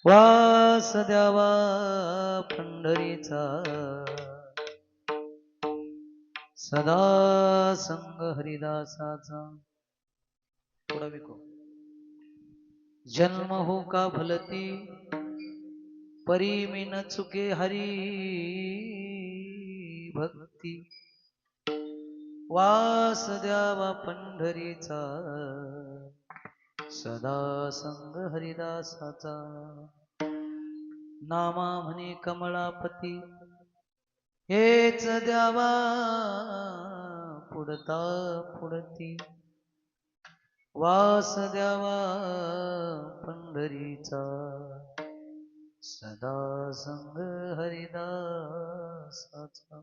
वास द्यावा पंढरीचा सदा संग हरिदासाचा। थोडा विको जन्म हो का भलती परी मी न चुके हरी भक्ती। वास द्यावा पंढरीचा सदा संग हरिदासाचा। नामा म्हणे कमळापती हेच द्यावा पुढता पुढती। वास द्यावा पंढरीचा सदा संग हरिदासाचा।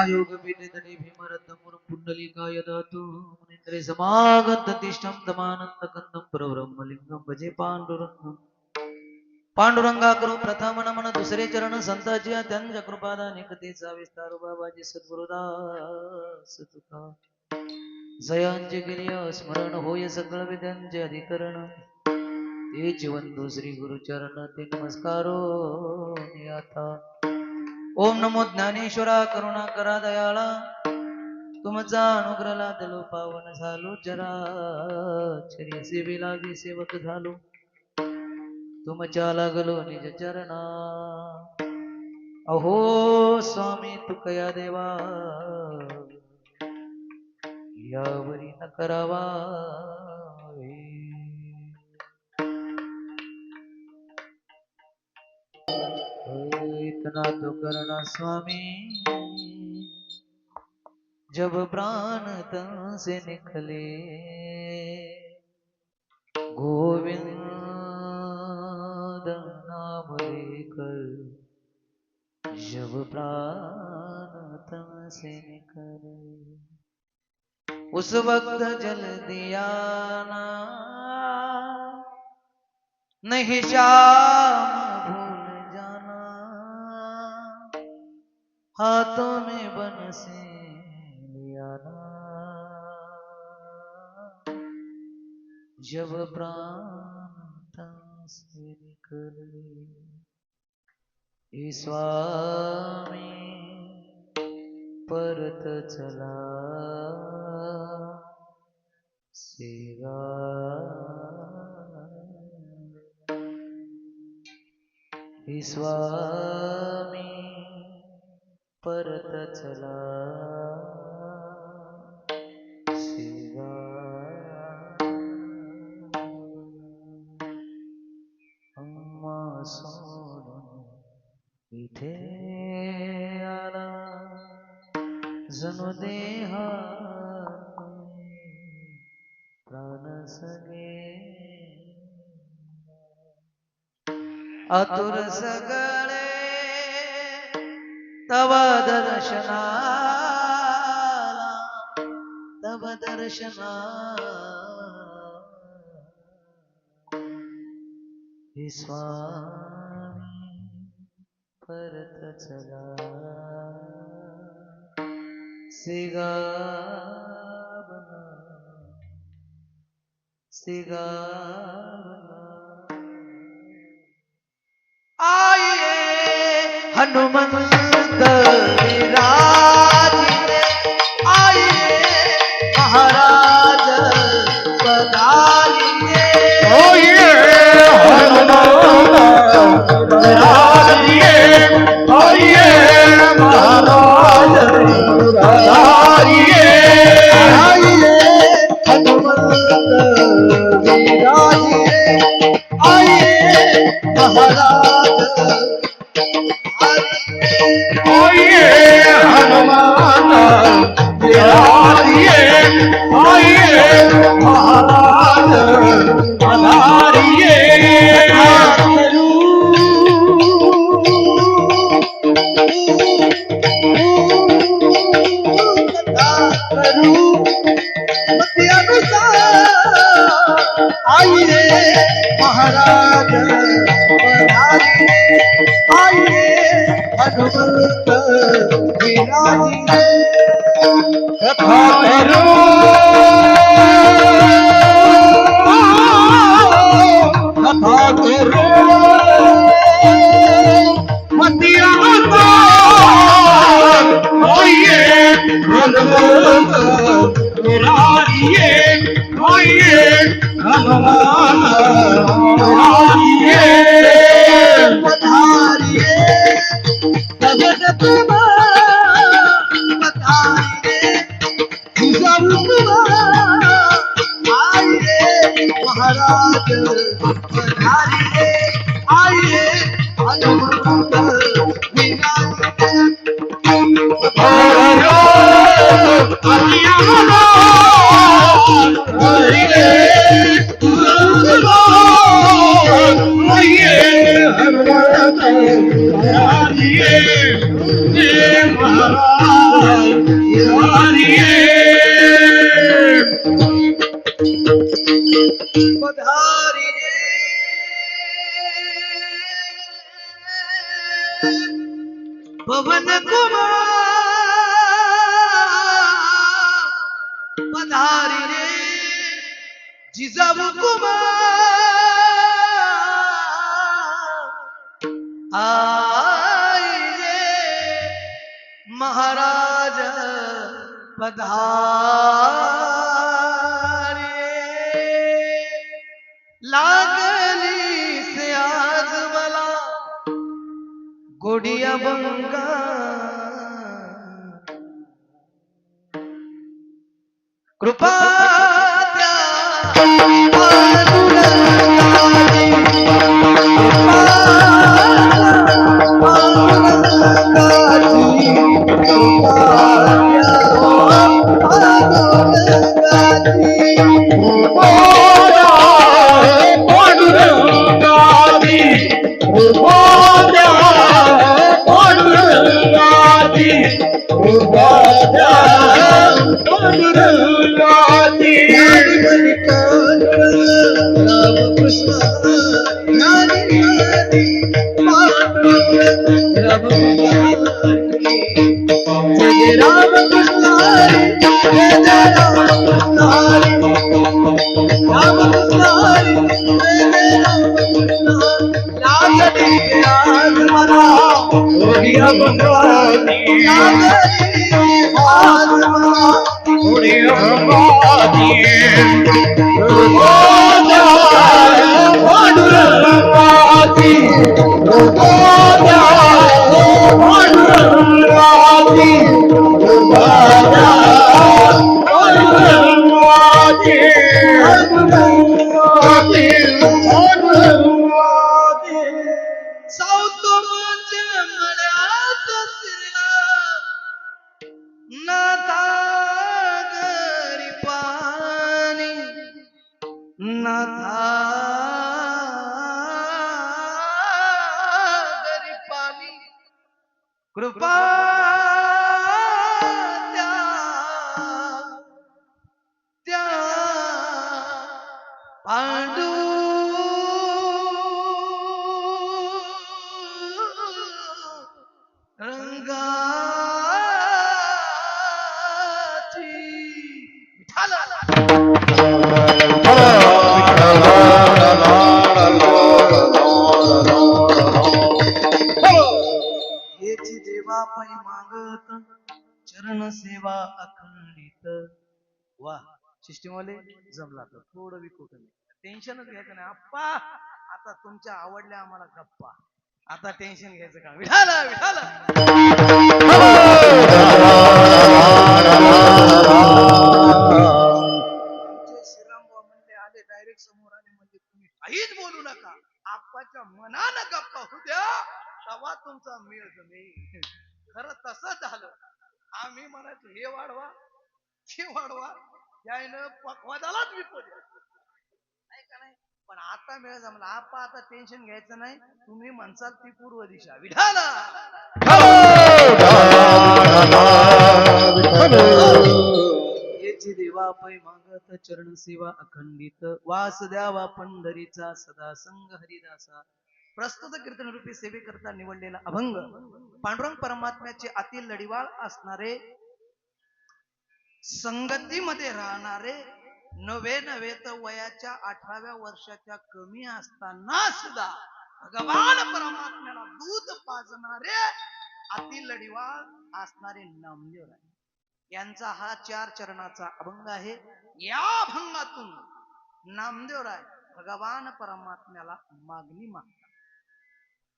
योग विनिधने भीमरत्नमुर पुंडलिकाय दातु मुनींद्रे समागत तिष्ठं तमानंद कंदं परब्रह्मलिंगं भजे पांडुरंगं। पांडुरंगा करू प्रथम नमन दुसरे चरण संतांची त्यांच्या कृपादानिकतेचा विस्तार बाबाजी सद्गुरुदास तुका। जयांचे गिर्य स्मरण होय सकळ विद्यांचे अधिकरण ते जीवंतु श्री गुरुचरण ते नमस्कारो आता। ओम नमो ज्ञानेश्वरा करुणा करा दयाळा तुमचा अनुग्रह लादलो पावन झालो चराचरी सेवे लागे सेवक झालो तुमच्या लागलो निज चरणा। अहो स्वामी तुकया देवा यावरी न करावा। इतना तो करना स्वामी जब प्राण तन से निकले गोविंद नाम लेकर जब प्राण तन से निकले उस वक्त जल दिया ना नहीं श्याम भूल जाना हाथों में बंसी लिया ना जब प्राण तन से निकले। स्वामी परत चला सेवा स्वामी परत चला सेवा। अम्मा सोडून इथे आला जणू देहा प्राण सगे आतुर सगळे तव दर्शनाला तव दर्शना स्वामी परत चला सिगावना सिगावना। आइए हनुमंत विराजिले आइए महाराज पधारिए। आइए हनुमंत विराजिए आइए महाराज पधारिए। आइए हनुमंत विराजिए आइए महाराज आइए हनुमान विराजिए आइए महाराज पधारिए। आइए महाराज पधारिए आइए हनुमंत विराजिए। कथा करो हनुमंत मुरारिये आइए हनुमान मुरारिये पधारिये गगन पधारिये आइए महाराज पधारिये आइए हनुमंत पवन कुमार पधारी रे जिजाऊ कुमार आई रे महाराज पधारी लागली से आज मला गोडिया बंगा कृपा त्या पांडुरंगाची, कृपा पांडुरंगाची, कृपा त्या कृपा त्या त्या पांडू रंगाची हेची देवा पै मागत चरण सेवा अखंडित वा सिस्टीम वाले जमला तर थोडं विकूट नाही टेन्शनच घ्यायचं नाही आप्पा आता तुमच्या आवडल्या आम्हाला गप्पा आता टेन्शन घ्यायचं का विठाला विठाला श्रीरामभाऊ म्हणले आले डायरेक्ट समोर आले म्हणजे तुम्ही काहीच बोलू नका आप्पाच्या मनानं गप्पा होऊ द्या तेव्हा तुमचा मेळ जमेल खरं तसंच झालं आम्ही म्हणायचो हे वाढवा हे वाढवा यायनं पक्वादालाच विकवलं नाही का नाही पण आता मेळ जमला आप्पा आता टेन्शन घ्यायचं नाही तुम्ही म्हणसाल ती पूर्व दिशा विठाला देवा पै मागत चरण सेवा अखंडित वास द्यावा पंढरीचा सदा संग हरिदासा प्रस्तुत कीर्तन रूपी सेवेकरता निवडलेला अभंग पांडुरंग परमात्म्याचे अति लढिवाळ असणारे संगतीमध्ये राहणारे नवे नवे तर वयाच्या 18व्या वर्षाच्या कमी असताना सुद्धा भगवान परमात्म्याला दूध पाजणारे अति लढिवाळ असणारे नामदेव यांचा हा 4 चरणाचा अभंग आहे. या अभंगातून नामदेवराय भगवान परमात्म्याला मागणी मागतात.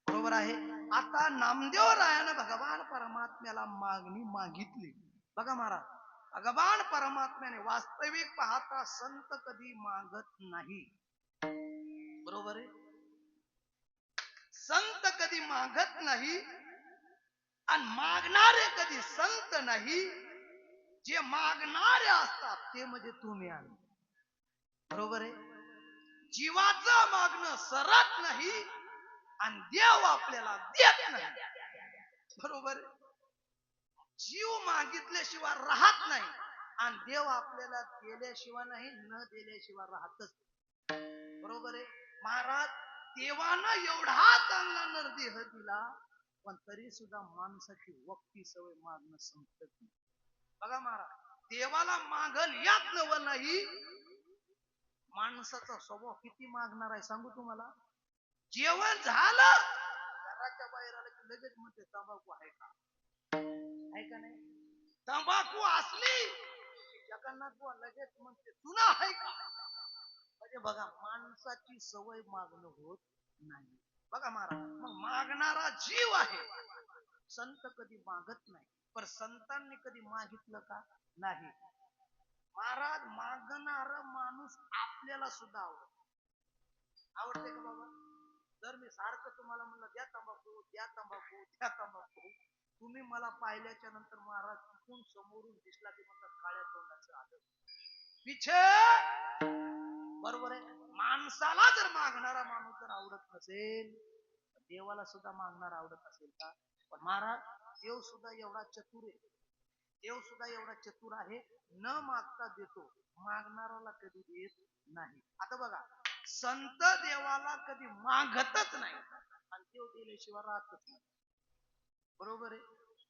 बरोबर आहे. आता नामदेवरायानं भगवान परमात्म्याला मागणी मागितली. बघा महाराज, भगवान परमात्म्याने वास्तविक पाहता संत कधी मागत नाही. बरोबर आहे. संत कधी मागत नाही आणि मागणारे कधी संत नाही. जे मागणारे असतात ते म्हणजे तुम्ही आम्ही. बरोबर आहे. जीवाचं मागणं सरत नाही आणि देव आपल्याला देत नाही. बरोबर आहे. जीव मागितल्याशिवाय राहत नाही आणि देव आपल्याला दिल्याशिवाय नाही, न दिल्याशिवाय राहतच. बरोबर आहे. महाराज, देवानं एवढा चांगला नरदेह दिला पण तरी सुद्धा माणसाची वक्ती सवय मागणं संपत नाही. बघा महाराज, देवाला मागल यात नवं नाही. माणसाचा स्वभाव किती मागणार आहे सांगू तुम्हाला. जेवण झालं घराच्या बाहेर आलं की लगेच म्हणते तंबाखू आहे का, आहे का नाही. तंबाखू असली जगन्नाथ बुवा लगेच म्हणते चुना आहे का. म्हणजे बघा, माणसाची सवय मागणं होत नाही. बघा महाराज, मग मागणारा जीव आहे. संत कधी मागत नाही, पण संतांनी कधी मागितलं का, नाही. महाराज, मागणार माणूस आपल्याला सुद्धा आवडते का बाबा. जर मी सारखं तुम्हाला म्हणलं द्या तंबाखू द्या तंबाखू द्या तंबाखू, तुम्ही मला पाहिल्याच्या नंतर महाराज तिथून समोरून दिसला की म्हणतात काळ्या तोंडाचं आलं पिछे. बरोबर आहे. माणसाला जर मागणारा माणूस जर आवडत नसेल, देवाला सुद्धा मागणारा आवडत असेल का. पण महाराज, देव सुद्धा एवढा चतुर आहे. देव सुद्धा एवढा चतुर आहे, न मागता देतो, मागणाराला कधी देत नाही. आता बघा, संत देवाला कधी मागतच नाही आणि देव दिल्याशिवाय राहतच नाही. बरोबर आहे.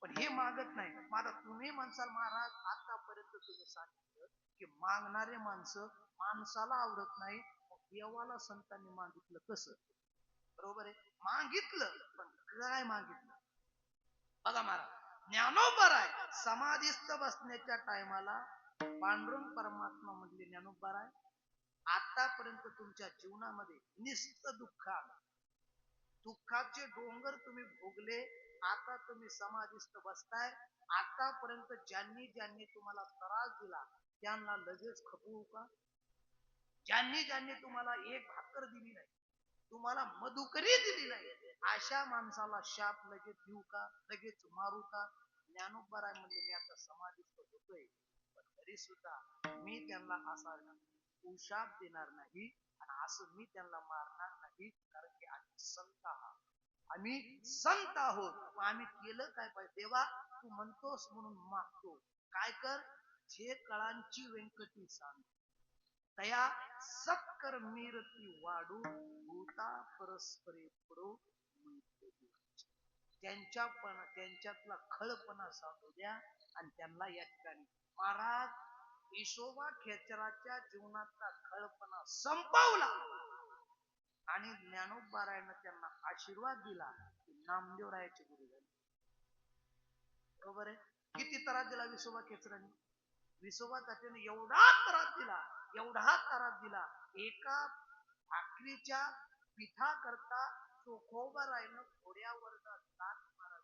पण हे मागत नाही. माझा तुम्ही म्हणसाल महाराज आतापर्यंत तुम्ही सांगितलं की मागणारे माणसं माणसाला आवडत नाही, देवाला संतांनी मागितलं कसं. बरोबर आहे. मागितलं पण काय मागितलं. बघा महाराज, ज्ञानोबा आहे समाधीस्थ बसण्याच्या टायमाला पांडुरंग परमात्मा म्हणले ज्ञानोबा आहे आतापर्यंत तुमच्या जीवनामध्ये निस्त दुःख आलं, दुःखाचे डोंगर तुम्ही भोगले. आता तुम्ही समाधीस्थ बसताय. आतापर्यंत ज्यांनी ज्यांनी तुम्हाला त्रास दिला त्यांना लगेच खपवू का. ज्यांनी ज्यांनी तुम्हाला एक भाकर दिली नाही, तुम्हाला मधुकरी दिली नाही, अशा माणसाला शाप लगेच देऊ का, लगेच मारू का. ज्ञानोबा राय म्हणजे मी आता समाधीस्थ होतोय पण तरी सुद्धा मी त्यांना असा शाप देणार नाही आणि असं मी त्यांना मारणार नाही, कारण की आम्ही संत आहात. आम्ही संत आहोत. मग आम्ही केलं काय पाहिजे. देवा तू म्हणतोस म्हणून मागतो. काय कर, जे कळांची व्यंकटी सांग तया सत्कर मीरती वाढू भूता परस्परे पडो. त्यांच्यातला खळपणा सांगू द्या आणि त्यांना या ठिकाणी महाराज विसोबा खेचराच्या जीवनातला खळपणा संपवला आणि ज्ञानोबारायनं त्यांना आशीर्वाद दिला की नामदेवरायाचे गुरु झाले. बरोबर आहे. किती त्रास दिला विसोबा खेचराने. विसोबा तात्याने एवढा त्रास दिला, एवढा त्रास दिला, एका भाकरीच्या पिठा करता चोखोबारायनं घोड्यावर लाथ मारा.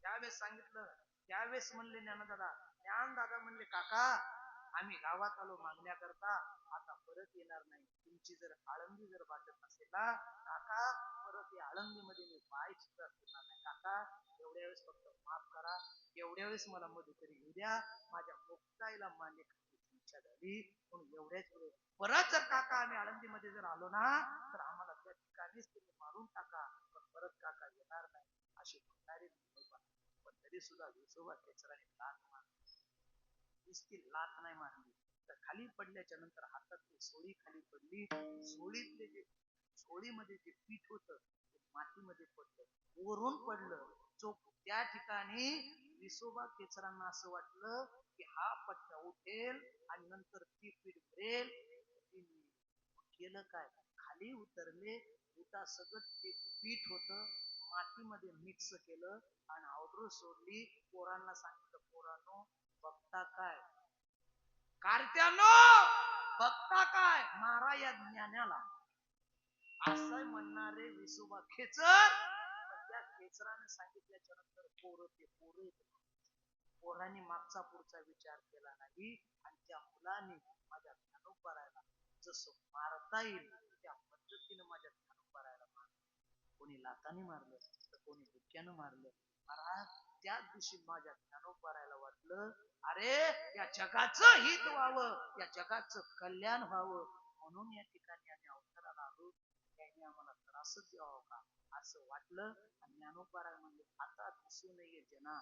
त्यावेळेस सांगितलं, त्यावेळेस म्हणले ज्ञानदादा, ज्ञानदादा म्हणले काका आम्ही गावात आलो मागण्याकरता, आता परत येणार नाही. तुमची जर आळंदी जर वाटत असेल ना काका, परत या आळंदी मध्ये मी पाय सुद्धा फिरणार नाही. काका एवढ्या वेळेस फक्त माफ करा, एवढ्या वेळेस मला मदत येऊ द्या, माझ्या मुक्ताईला मान्य करण्याची इच्छा झाली. म्हणून एवढ्याच वेळेस परत जर काका आम्ही आळंदी मध्ये जर आलो ना तर आम्हाला त्या ठिकाणीच तुम्ही मारून टाका, पण परत काका येणार नाही अशी म्हणणारे. पण तरी सुद्धा विसोबा खेचराने लाथ मारली. नुसती लाथ नाही मारली तर खाली पडल्याच्या नंतर हातातली सोळी खाली पडली. सोळीतले जे सोळीमध्ये जे पीठ होत ते मातीमध्ये पडलं, वरून पडलं. जो त्या ठिकाणी विसोबा खेचरांना असं वाटलं की हा पट्टा उठेल आणि नंतर ती पीठ भरेल. केलं काय, खाली उतरले. उता सगळं ते पीठ होत मातीमध्ये मिक्स केलं आणि ऑर्डर सोडली. पोरांना सांगितलं, पोरांनो बघता काय, कार्त्यानो बघता काय, मारा या ज्ञानाला. असं म्हणणारे विसोबा खेचर. त्या खेचराने सांगितल्याच्या नंतर पोरांनी मागचा पुढचा विचार केला नाही आणि त्या मुलांनी माझ्या ज्ञानोबरायला जसं मारता येईल त्या पद्धतीने माझ्या ज्ञानोबरायला मारलं. कोणी लाताने मारलं तर कोणी बुक्यानं मारलं. महाराज त्याच दिवशी माझ्या ज्ञानोबरायला वाटलं, अरे या जगाचं हित व्हावं, या जगाचं कल्याण व्हावं, म्हणून या ठिकाणी आम्ही अवताराला आलो. त्यांनी आम्हाला त्रासच द्यावा का असं वाटलं. आणि ज्ञानोबराय म्हणजे आता दिसू नये जना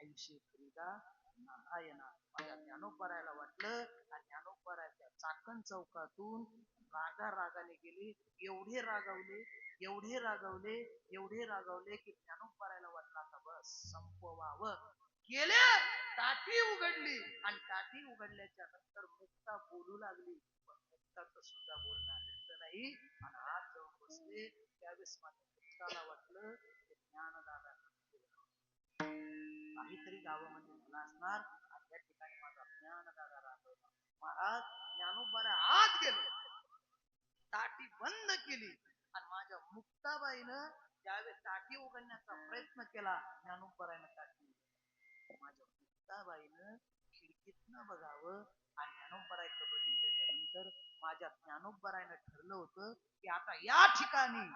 ऐंशी फ्रीदा नारायणा. माझ्या ज्ञानोबरायला वाटलं आणि ज्ञानोबराय त्या चाकण चौकातून रागाने गेली. एवढे रागावले की ज्ञानोबरायला वाटलं आता बस संपवावं. गेले, टाटी उघडली आणि टाटी उघडल्याच्या नंतर मुक्ता बोलू लागली. पण मुक्ताचं सुद्धा बोलणं ऐकलं नाही आणि आज जाऊन बसले. त्यावेळेस माझ्या मुक्ताला वाटलं ते ज्ञानदादा काहीतरी गावामध्ये झाला असणार आणि त्या ठिकाणी माझा ज्ञानदादा राहतो. महाराज ज्ञानोबराय आत गेले, टाटी बंद केली आणि माझ्या मुक्ताबाईनं ज्यावेळेस टाटी उघडण्याचा प्रयत्न केला, ज्ञानोबरायनं टाटी माझ्या मुक्ताबाईनं खिडकीतनं बघावं आणि ज्ञानोबरायचं बघितल्याच्या नंतर माझ्या ज्ञानोबरायनं ठरलं होतं की आता या ठिकाणी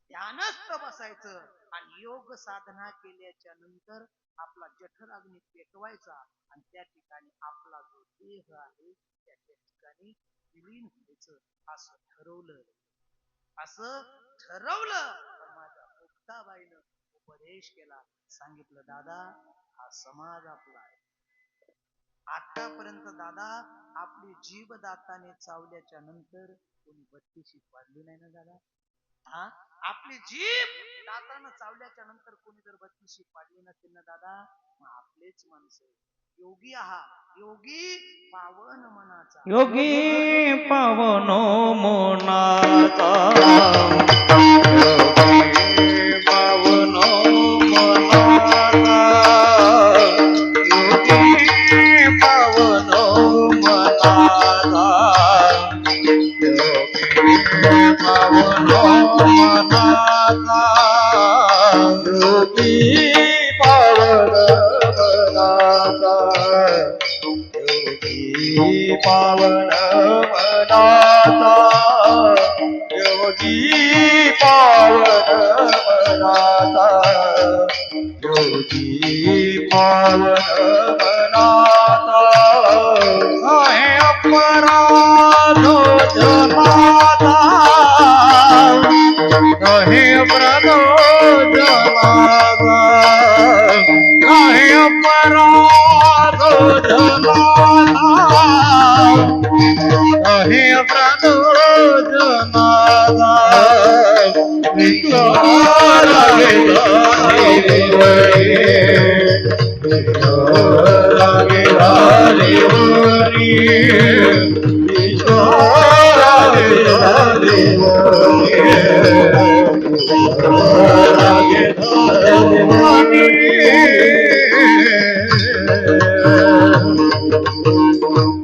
ध्यानस्थ बसायचं आणि योग साधना केल्याच्या नंतर आपला जठराग्नी पेटवायचा आणि त्या ठिकाणी आपला जो देह आहे त्या ठिकाणी विलीन व्हायचं असं ठरवलं. पण माझ्या मुक्ताबाईनं उपदेश केला, सांगितलं दादा हा समाज आपला आहे. आतापर्यंत दादा आपली जीभ दाताने चावल्याच्या नंतर कोणी बत्तीशी पाडली नाही ना दादा. हा आपली जीभ दाताने चावल्याच्या नंतर कोणी जर बत्तीशी पाडली नसेल ना दादा, मग आपलेच माणसं योगी आहात. योगी पावन मनाचा, योगी पावन मनाचा, पावन मनाचा, योगी पावन मनाचा, योगी पावन मनाचा, योगी पावन मनाचा, योगी पावन मनाचा, योगी पावन मनाचा, योगी पावन मनाचा, आहे अपराध जनाचा, आहे अपराध जनाचा, आहे अपराध जनाचा, आहे अपराध जनाचा, लागे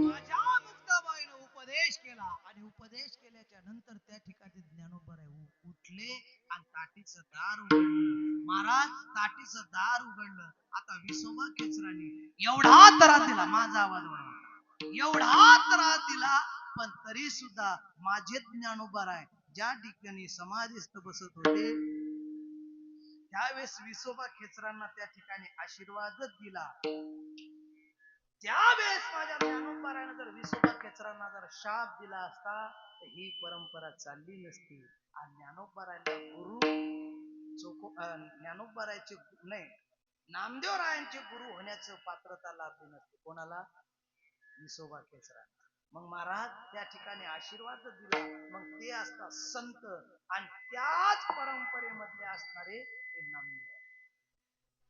माझ्या मुक्ताबाईनं उपदेश केला आणि उपदेश केल्याच्या नंतर त्या ठिकाणी ज्ञानोबराय उठले आणि ताटीचं दार उघडलं. महाराज ताटीचं दार उघडलं. आता विसोबा खेचराने एवढा त्रास दिला, माझा आवाज वाढवा, एवढा त्रास दिला, पण तरी सुद्धा माझे ज्ञानोबराय ज्या ठिकाणी समाधीस्थ बसत होते त्यावेळेस विसोबा खेचरांना त्या ठिकाणी आशीर्वादच दिला. त्यावेळेस माझ्या ज्ञानोबरायनं जर विसोबा खेचरांना जर शाप दिला असता तर ही परंपरा चालली नसती. आणि ज्ञानोबरायला गुरु ज्ञानोबरायचे नाही, नामदेवरायांचे गुरु होण्याचं पात्रता लाभली नसते. कोणाला? विसोबा खेचरांना. मग महाराज त्या ठिकाणी आशीर्वाद दिला. मग ते असतात संत आणि त्याच परंपरेमधले असणारे हे नामदेव.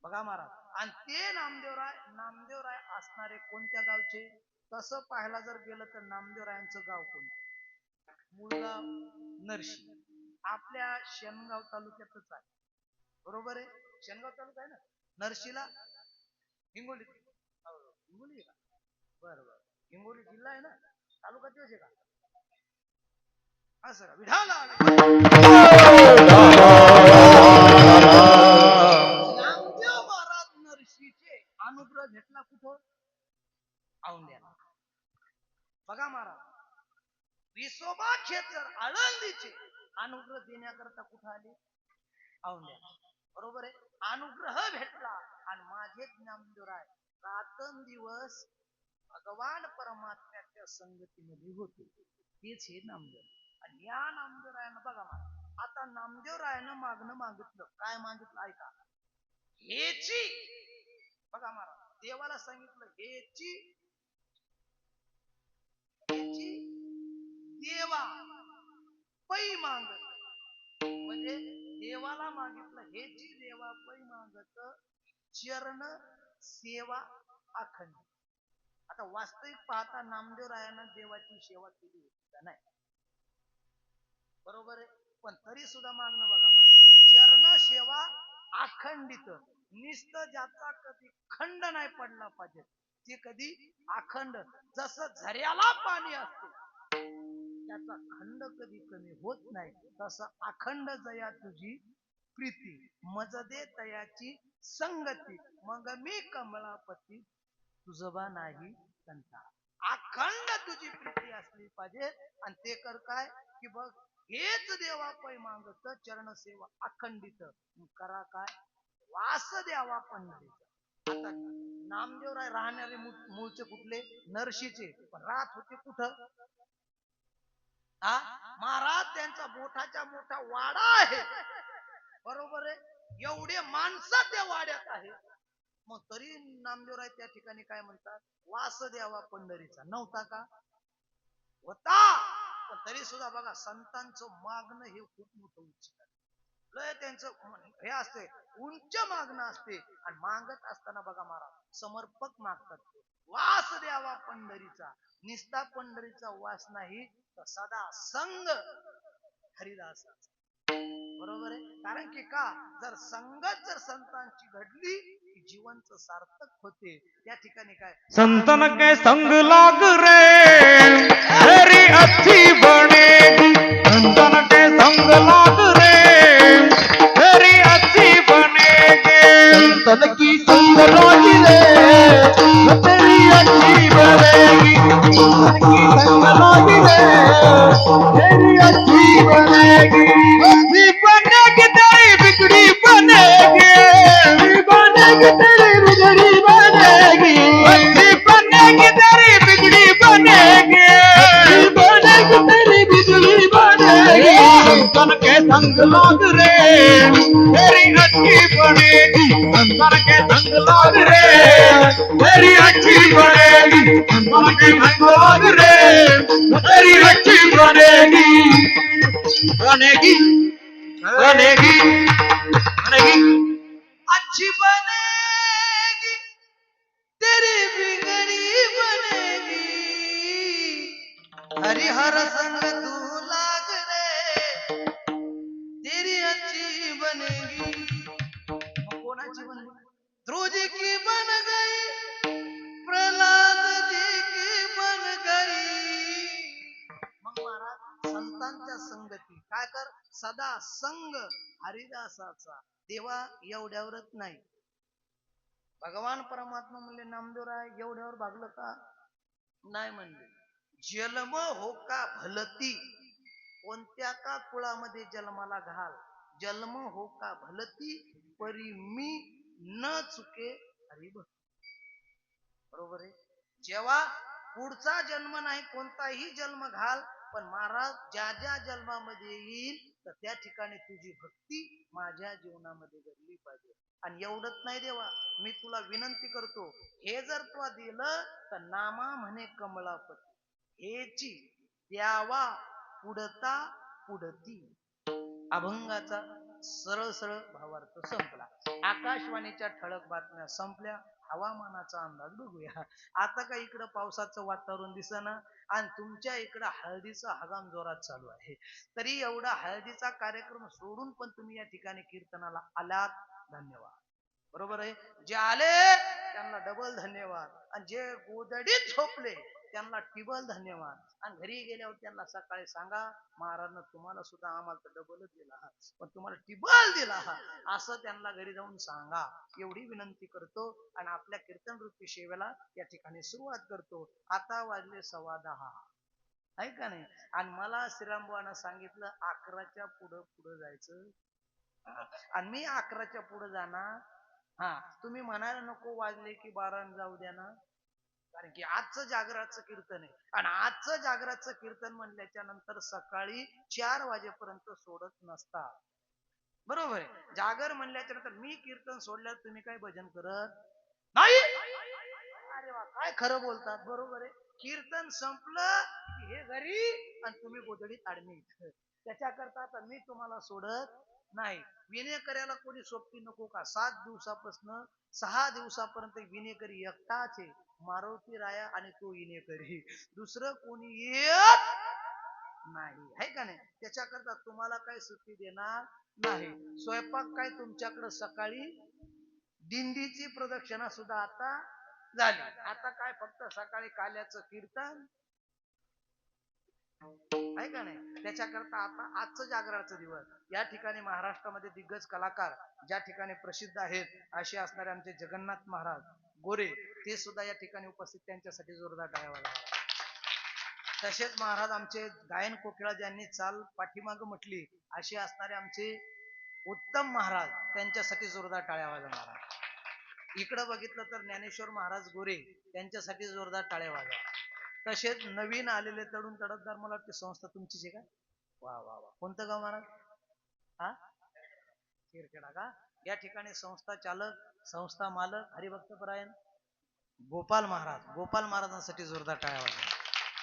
बघा महाराज, आणि ते नामदेवराय असणारे कोणत्या गावचे? तसं पाहायला जर गेलं तर नामदेवरायांचं गाव कोणतं? मूळ गाव नरशी, आपल्या शेनगाव तालुक्यातच आहे. बरोबर आहे. शेनगाव तालुका आहे ना, नरशीला हिंगोली. हिंगोली आहे का? बरं बरं. हिंगोली जिल्हा आहे ना, तालुका तोच आहे का? असं का? विढाला नामदेव महाराज नरशीचे अनुग्रह घेतला कुठं? औंध्याला. बघा महाराज, विसोबा क्षेत्र आळंदीचे अनुग्रह देण्याकरता कुठं आले? औंध्याला. बरोबर आहे. अनुग्रह भेटला आणि माझे नामदेवराय रात्रंदिवस भगवान परमात्म्याच्या संगतीमध्ये होते. तेच हे नामदेव. आणि या नामदेवरायानं बघा मला, आता नामदेवरायानं मागणं मागितलं. काय मागितलं ऐका. हेची, बघा मला, देवाला सांगितलं हेची देवा पै मागत. म्हणजे देवाला मागितलं हेची देवा पै मागत चरण सेवा अखंड. आता वास्तविक पाहता नामदेवरायानं देवाची सेवा केली होती का? नाही. बरोबर आहे. पण तरी सुद्धा मागणं बघा मला, चरण सेवा अखंडित. निस्त ज्याचा कधी खंड नाही पडला पाहिजे, ते कधी अखंड. जसं झऱ्याला पाणी असते त्याचा खंड कधी कमी होत नाही, तसं अखंड जया तुझी प्रीती मज दे तयाची संगती मग मी कमलापती तुझबा नाही कंटाळा. अखंड तुझी प्रीती असली पाहिजे. आणि ते कर काय की बघ, हेच देवा पै मागत चरण सेवा अखंडित. करा काय? वास द्यावा पंढरीचा. आता नामदेवराय राहणारे मूळचे कुठले? नरशीचे. पण राहत होते कुठं? हा, महाराज त्यांचा मोठाच्या मोठा वाडा आहे. बरोबर आहे. एवढे माणसं त्या वाड्यात आहे. मग तरी नामदेवराय त्या ठिकाणी काय म्हणतात? वास द्यावा पंढरीचा. नव्हता का? होता. पण तरी सुद्धा बघा, संतांचं मागणं हे खूप मोठं उच्च लय त्यांचं हे असते, उंच मागणं असते. आणि मागत असताना बघा महाराज समर्पक मागतात. वास द्यावा पंढरीचा. निस्ता पंढरीचा वास नाही तर सदा संग हरिदासाचा. बरोबर आहे. कारण की का, जर संगत जर संतांची घडली की जीवनच सार्थक होते. त्या ठिकाणी काय, संतन के संग लाग रे तेरी अच्छी बनेगी, संतन के संग लाग रे तेरी अच्छी बनेगी, संतन की संग लाग रे तेरी अच्छी बनेगी, संतन की संग लाग रे तेरी अच्छी बनेगी, अच्छी बनेगी तेरी बिगड़ी बनेगी, बनेगी तेरी बिगड़ी बनेगी, अच्छी बनेगी तेरी बिगड़ी बनेगी, बनेगी तेरी बिगड़ी बनेगी, संतन के संग लाग रे तेरी अच्छी बनेगी, संतन के संग लाग रे तेरी अच्छी बनेगी, संतन के संग लाग रे तेरी अच्छी बनेगी, बनेगी बनेगी बनेगी अच्छी बनेगी तेरी बिगड़ी बनेगी, हरिहर संग तू लाग रे तेरी अच्छी बनेगी. मग कोणाची बनली? ध्रुव जी की बन गई, प्रल्हाद जी की बन गई. मग महाराज संतांच्या संगती काय कर, सदा संग हरिदासाचा. देवा एवढ्यावरच नाही, भगवान परमात्मा म्हणले नामदेवराय एवढ्यावर भागलं का? नाही म्हणले. जन्म हो का भलती, कोणत्या का कुळामध्ये जन्माला घाल, जन्म हो का भलती परी मी न चुके हरिभक्ती. बरोबर आहे. जेव्हा पुढचा जन्म नाही, कोणताही जन्म घाल, पण महाराज ज्या ज्या जन्मामध्ये येईल तर त्या ठिकाणी तुझी भक्ती माझ्या जीवनामध्ये घडली पाहिजे. आणि एवढंच नाही देवा, मी तुला विनंती करतो, हे जर तू दिलं तर नामा म्हणे कमलापती, हेची द्यावा पुढता पुढती. अभंगाचा सरळ सरळ भावार्थ संपला. आकाशवाणीच्या ठळक बातम्या संपल्या. हवामानाचा अंदाज बघूया. आता काय इकडं पावसाचं वातावरण दिसना आणि तुमच्या इकडं हळदीचा हंगाम जोरात चालू आहे. तरी एवढा हळदीचा कार्यक्रम सोडून पण तुम्ही या ठिकाणी कीर्तनाला आलात, धन्यवाद. बरोबर आहे. जे आले त्यांना डबल धन्यवाद आणि जे गोदडीत झोपले त्यांना टिबल धन्यवाद. आणि घरी गेल्यावर त्यांना सकाळी सांगा महाराजनं तुम्हाला सुद्धा आम्हाला तर डबलच दिला पण तुम्हाला टिबल दिला असं त्यांना घरी जाऊन सांगा. एवढी विनंती करतो आणि आपल्या कीर्तन रूपी सेवेला या ठिकाणी सुरुवात करतो. आता वाजले 10:15 आहे का नाही. आणि मला श्रीरामबाबांना सांगितलं 11च्या पुढं जायचं आणि मी 11च्या पुढे जाणार. हा तुम्ही म्हणायला नको वाजले की 12 जाऊ द्या ना, कारण की आजचं जागराचं कीर्तन आहे आणि आजचं जागराचं कीर्तन म्हणल्याच्या नंतर सकाळी 4 वाजेपर्यंत सोडत नसतात. बरोबर आहे. जागर म्हणल्याच्या नंतर मी कीर्तन सोडल्यावर तुम्ही काय भजन करत नाही. अरे वा काय खरं बोलतात. बरोबर आहे. कीर्तन संपलं की हे घरी आणि तुम्ही गोधडीत ऍडमिट. त्याच्याकरता आता मी तुम्हाला सोडत नाही. विनेकऱ्याला कोणी सोबती नको का. 7 दिवसापासून 6 दिवसापर्यंत विनेकरी एकटाच आहे. मारुती राया आणि तो विनेकरी, दुसरं कोणी येत नाही है का नाही. त्याच्याकरता तुम्हाला काय सुट्टी देणार नाही. स्वयंपाक काय तुमच्याकडे सकाळी दिंडीची प्रदक्षिणा सुद्धा आता झाली. आता काय फक्त सकाळी काल्याचं कीर्तन आहे का नाही. त्याच्याकरता आता आजचं जागराचं दिवस या ठिकाणी महाराष्ट्रामध्ये दिग्गज कलाकार ज्या ठिकाणी प्रसिद्ध आहेत असे असणारे आमचे जगन्नाथ महाराज गोरे ते सुद्धा या ठिकाणी उपस्थित, त्यांच्यासाठी जोरदार टाळ्या वाजवा. तसेच महाराज आमचे गायन कोकिळा ज्यांनी चाल पाठीमाग म्हटली असे असणारे आमचे उत्तम महाराज, त्यांच्यासाठी जोरदार टाळ्या वाजवा. इकडं बघितलं तर ज्ञानेश्वर महाराज गोरे त्यांच्यासाठी जोरदार टाळ्या वाजवा. तसेच नवीन आलेले तरुण तडफदार, मला वाटते संस्था तुमचीच आहे का. वा वा वा. कोणतं गाव महाराज. हा शिरखेडा का. या ठिकाणी संस्था चालक संस्था मालक हरिभक्त परायण गोपाल महाराजांसाठी जोरदार टाळ्या वाजवा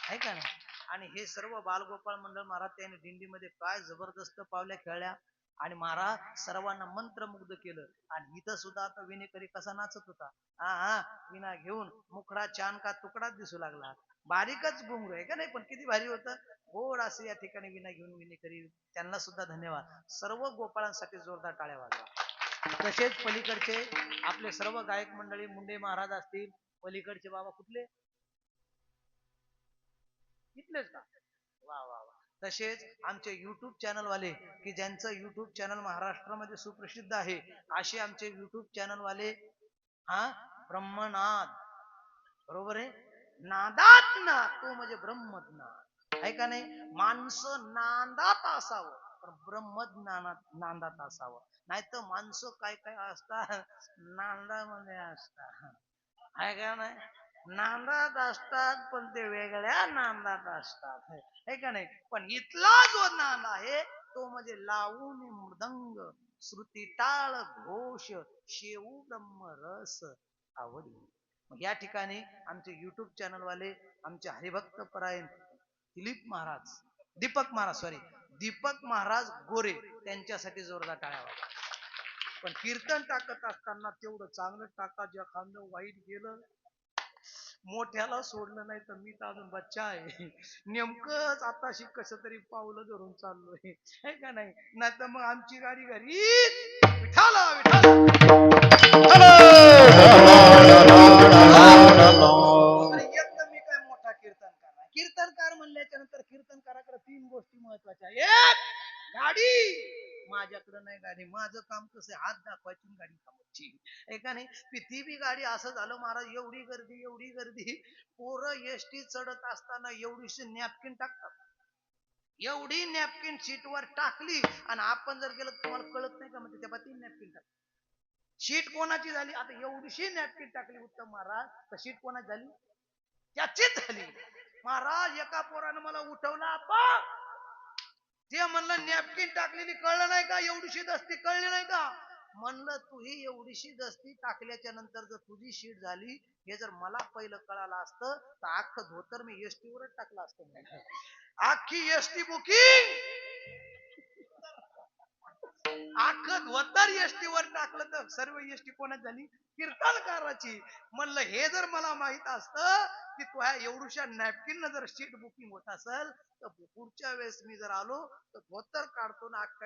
आहे का नाही. आणि हे सर्व बालगोपाळ मंडळ महाराज त्यांनी दिंडीमध्ये काय जबरदस्त पावल्या खेळल्या आणि महाराज सर्वांना मंत्रमुग्ध केलं. आणि इथं सुद्धा आता विनेकरी कसा नाचत होता. हा विना घेऊन मुखडा चान का तुकडाच दिसू लागला. बारीकच घुंगरू आहे का नाही, पण किती भारी होतं. गोड असे या ठिकाणी विना घेऊन विनेकरी, त्यांना सुद्धा धन्यवाद. सर्व गोपाळांसाठी जोरदार टाळ्या वाजवा. तसेच पलीकडचे आपले सर्व गायक मंडळी, मुंडे महाराज असतील, पलीकडचे बाबा कुठले इथलेच का. वा वा वा. तसेच आमचे युट्यूब चॅनल वाले की ज्यांचं युट्यूब चॅनल महाराष्ट्रामध्ये सुप्रसिद्ध आहे असे आमचे युट्यूब चॅनल वाले हा ब्रह्मनाद. बरोबर आहे. नादात ना तो म्हणजे ब्रह्मज्ञान आहे का नाही. माणसं नांदात असावं पण ब्रह्मज्ञानात नांदात असावं. नाही तर माणसं काय काय असतात नांदामध्ये असतात आहे का नाही. नांदात असतात पण ते वेगळ्या नांदात असतात है का नाही. पण इथला जो नांद आहे तो म्हणजे लावून मृदंग श्रुती टाळ घोष शेऊ ब्रह्मरस आवडी. मग या ठिकाणी आमचे युट्यूब चॅनल वाले आमचे हरिभक्त परायण दीपक महाराज गोरे त्यांच्यासाठी जोरदार टाळ्या वाजवा. पण कीर्तन टाकत असताना तेवढं चांगलं टाका, ज्या खांदं वाईट गेलं मोठ्याला सोडलं नाही तर मी तर अजून बच्चा आहे. नेमकंच आताशी कसं तरी पावलं धरून चाललोय है का नाही. नाही तर मग आमची गाडी घरी विठाला एकदम मी काय मोठा कीर्तनकार म्हणल्याच्या नंतर कीर्तनकाराकडे 3 गोष्टी महत्वाच्या. एक गाडी, माझ्याकडे नाही गाडी. माझं काम कसं आहे, हात दाखवायची गाडी थांबायची एका नाही. ती बी गाडी असं झालं महाराज, एवढी गर्दी पोरं एसटी चढत असताना एवढीशी नॅपकिन टाकतात. एवढी नॅपकिन सीटवर टाकली आणि आपण जर गेलं तुम्हाला कळत नाही का, म्हणजे त्या 3 नॅपकिन टाकली. शीट कोणाची झाली. आता एवढीशी नॅपकिन टाकली उत्तम महाराज, तर शीट कोणाची झाली, त्याचीच झाली. महाराज एका पोरानं मला उठवला, आपा ते म्हणलं नॅपकिन टाकलेली कळलं नाही का, एवढीशी दस्ती कळली नाही का. म्हणलं तू ही एवढीशी दस्ती टाकल्याच्या नंतर जर तुझी शीट झाली हे जर मला पहिलं कळालं असतं तर अख्खं धोतर मी एसटी वरच टाकलं असतं. अख्खी एसटी बुकिंग अख्खं धोतर एसटी वर टाकलं तर सर्व एसटी कोणाच झाली, कीर्तनकाराची. म्हणलं हे जर मला माहित असतं की तू ह्या एवढ्याशा नॅपकिन जर सीट बुकिंग होत असेल तर पुढच्या वेळेस मी जर आलो तर धोतर काढतो ना अख्खा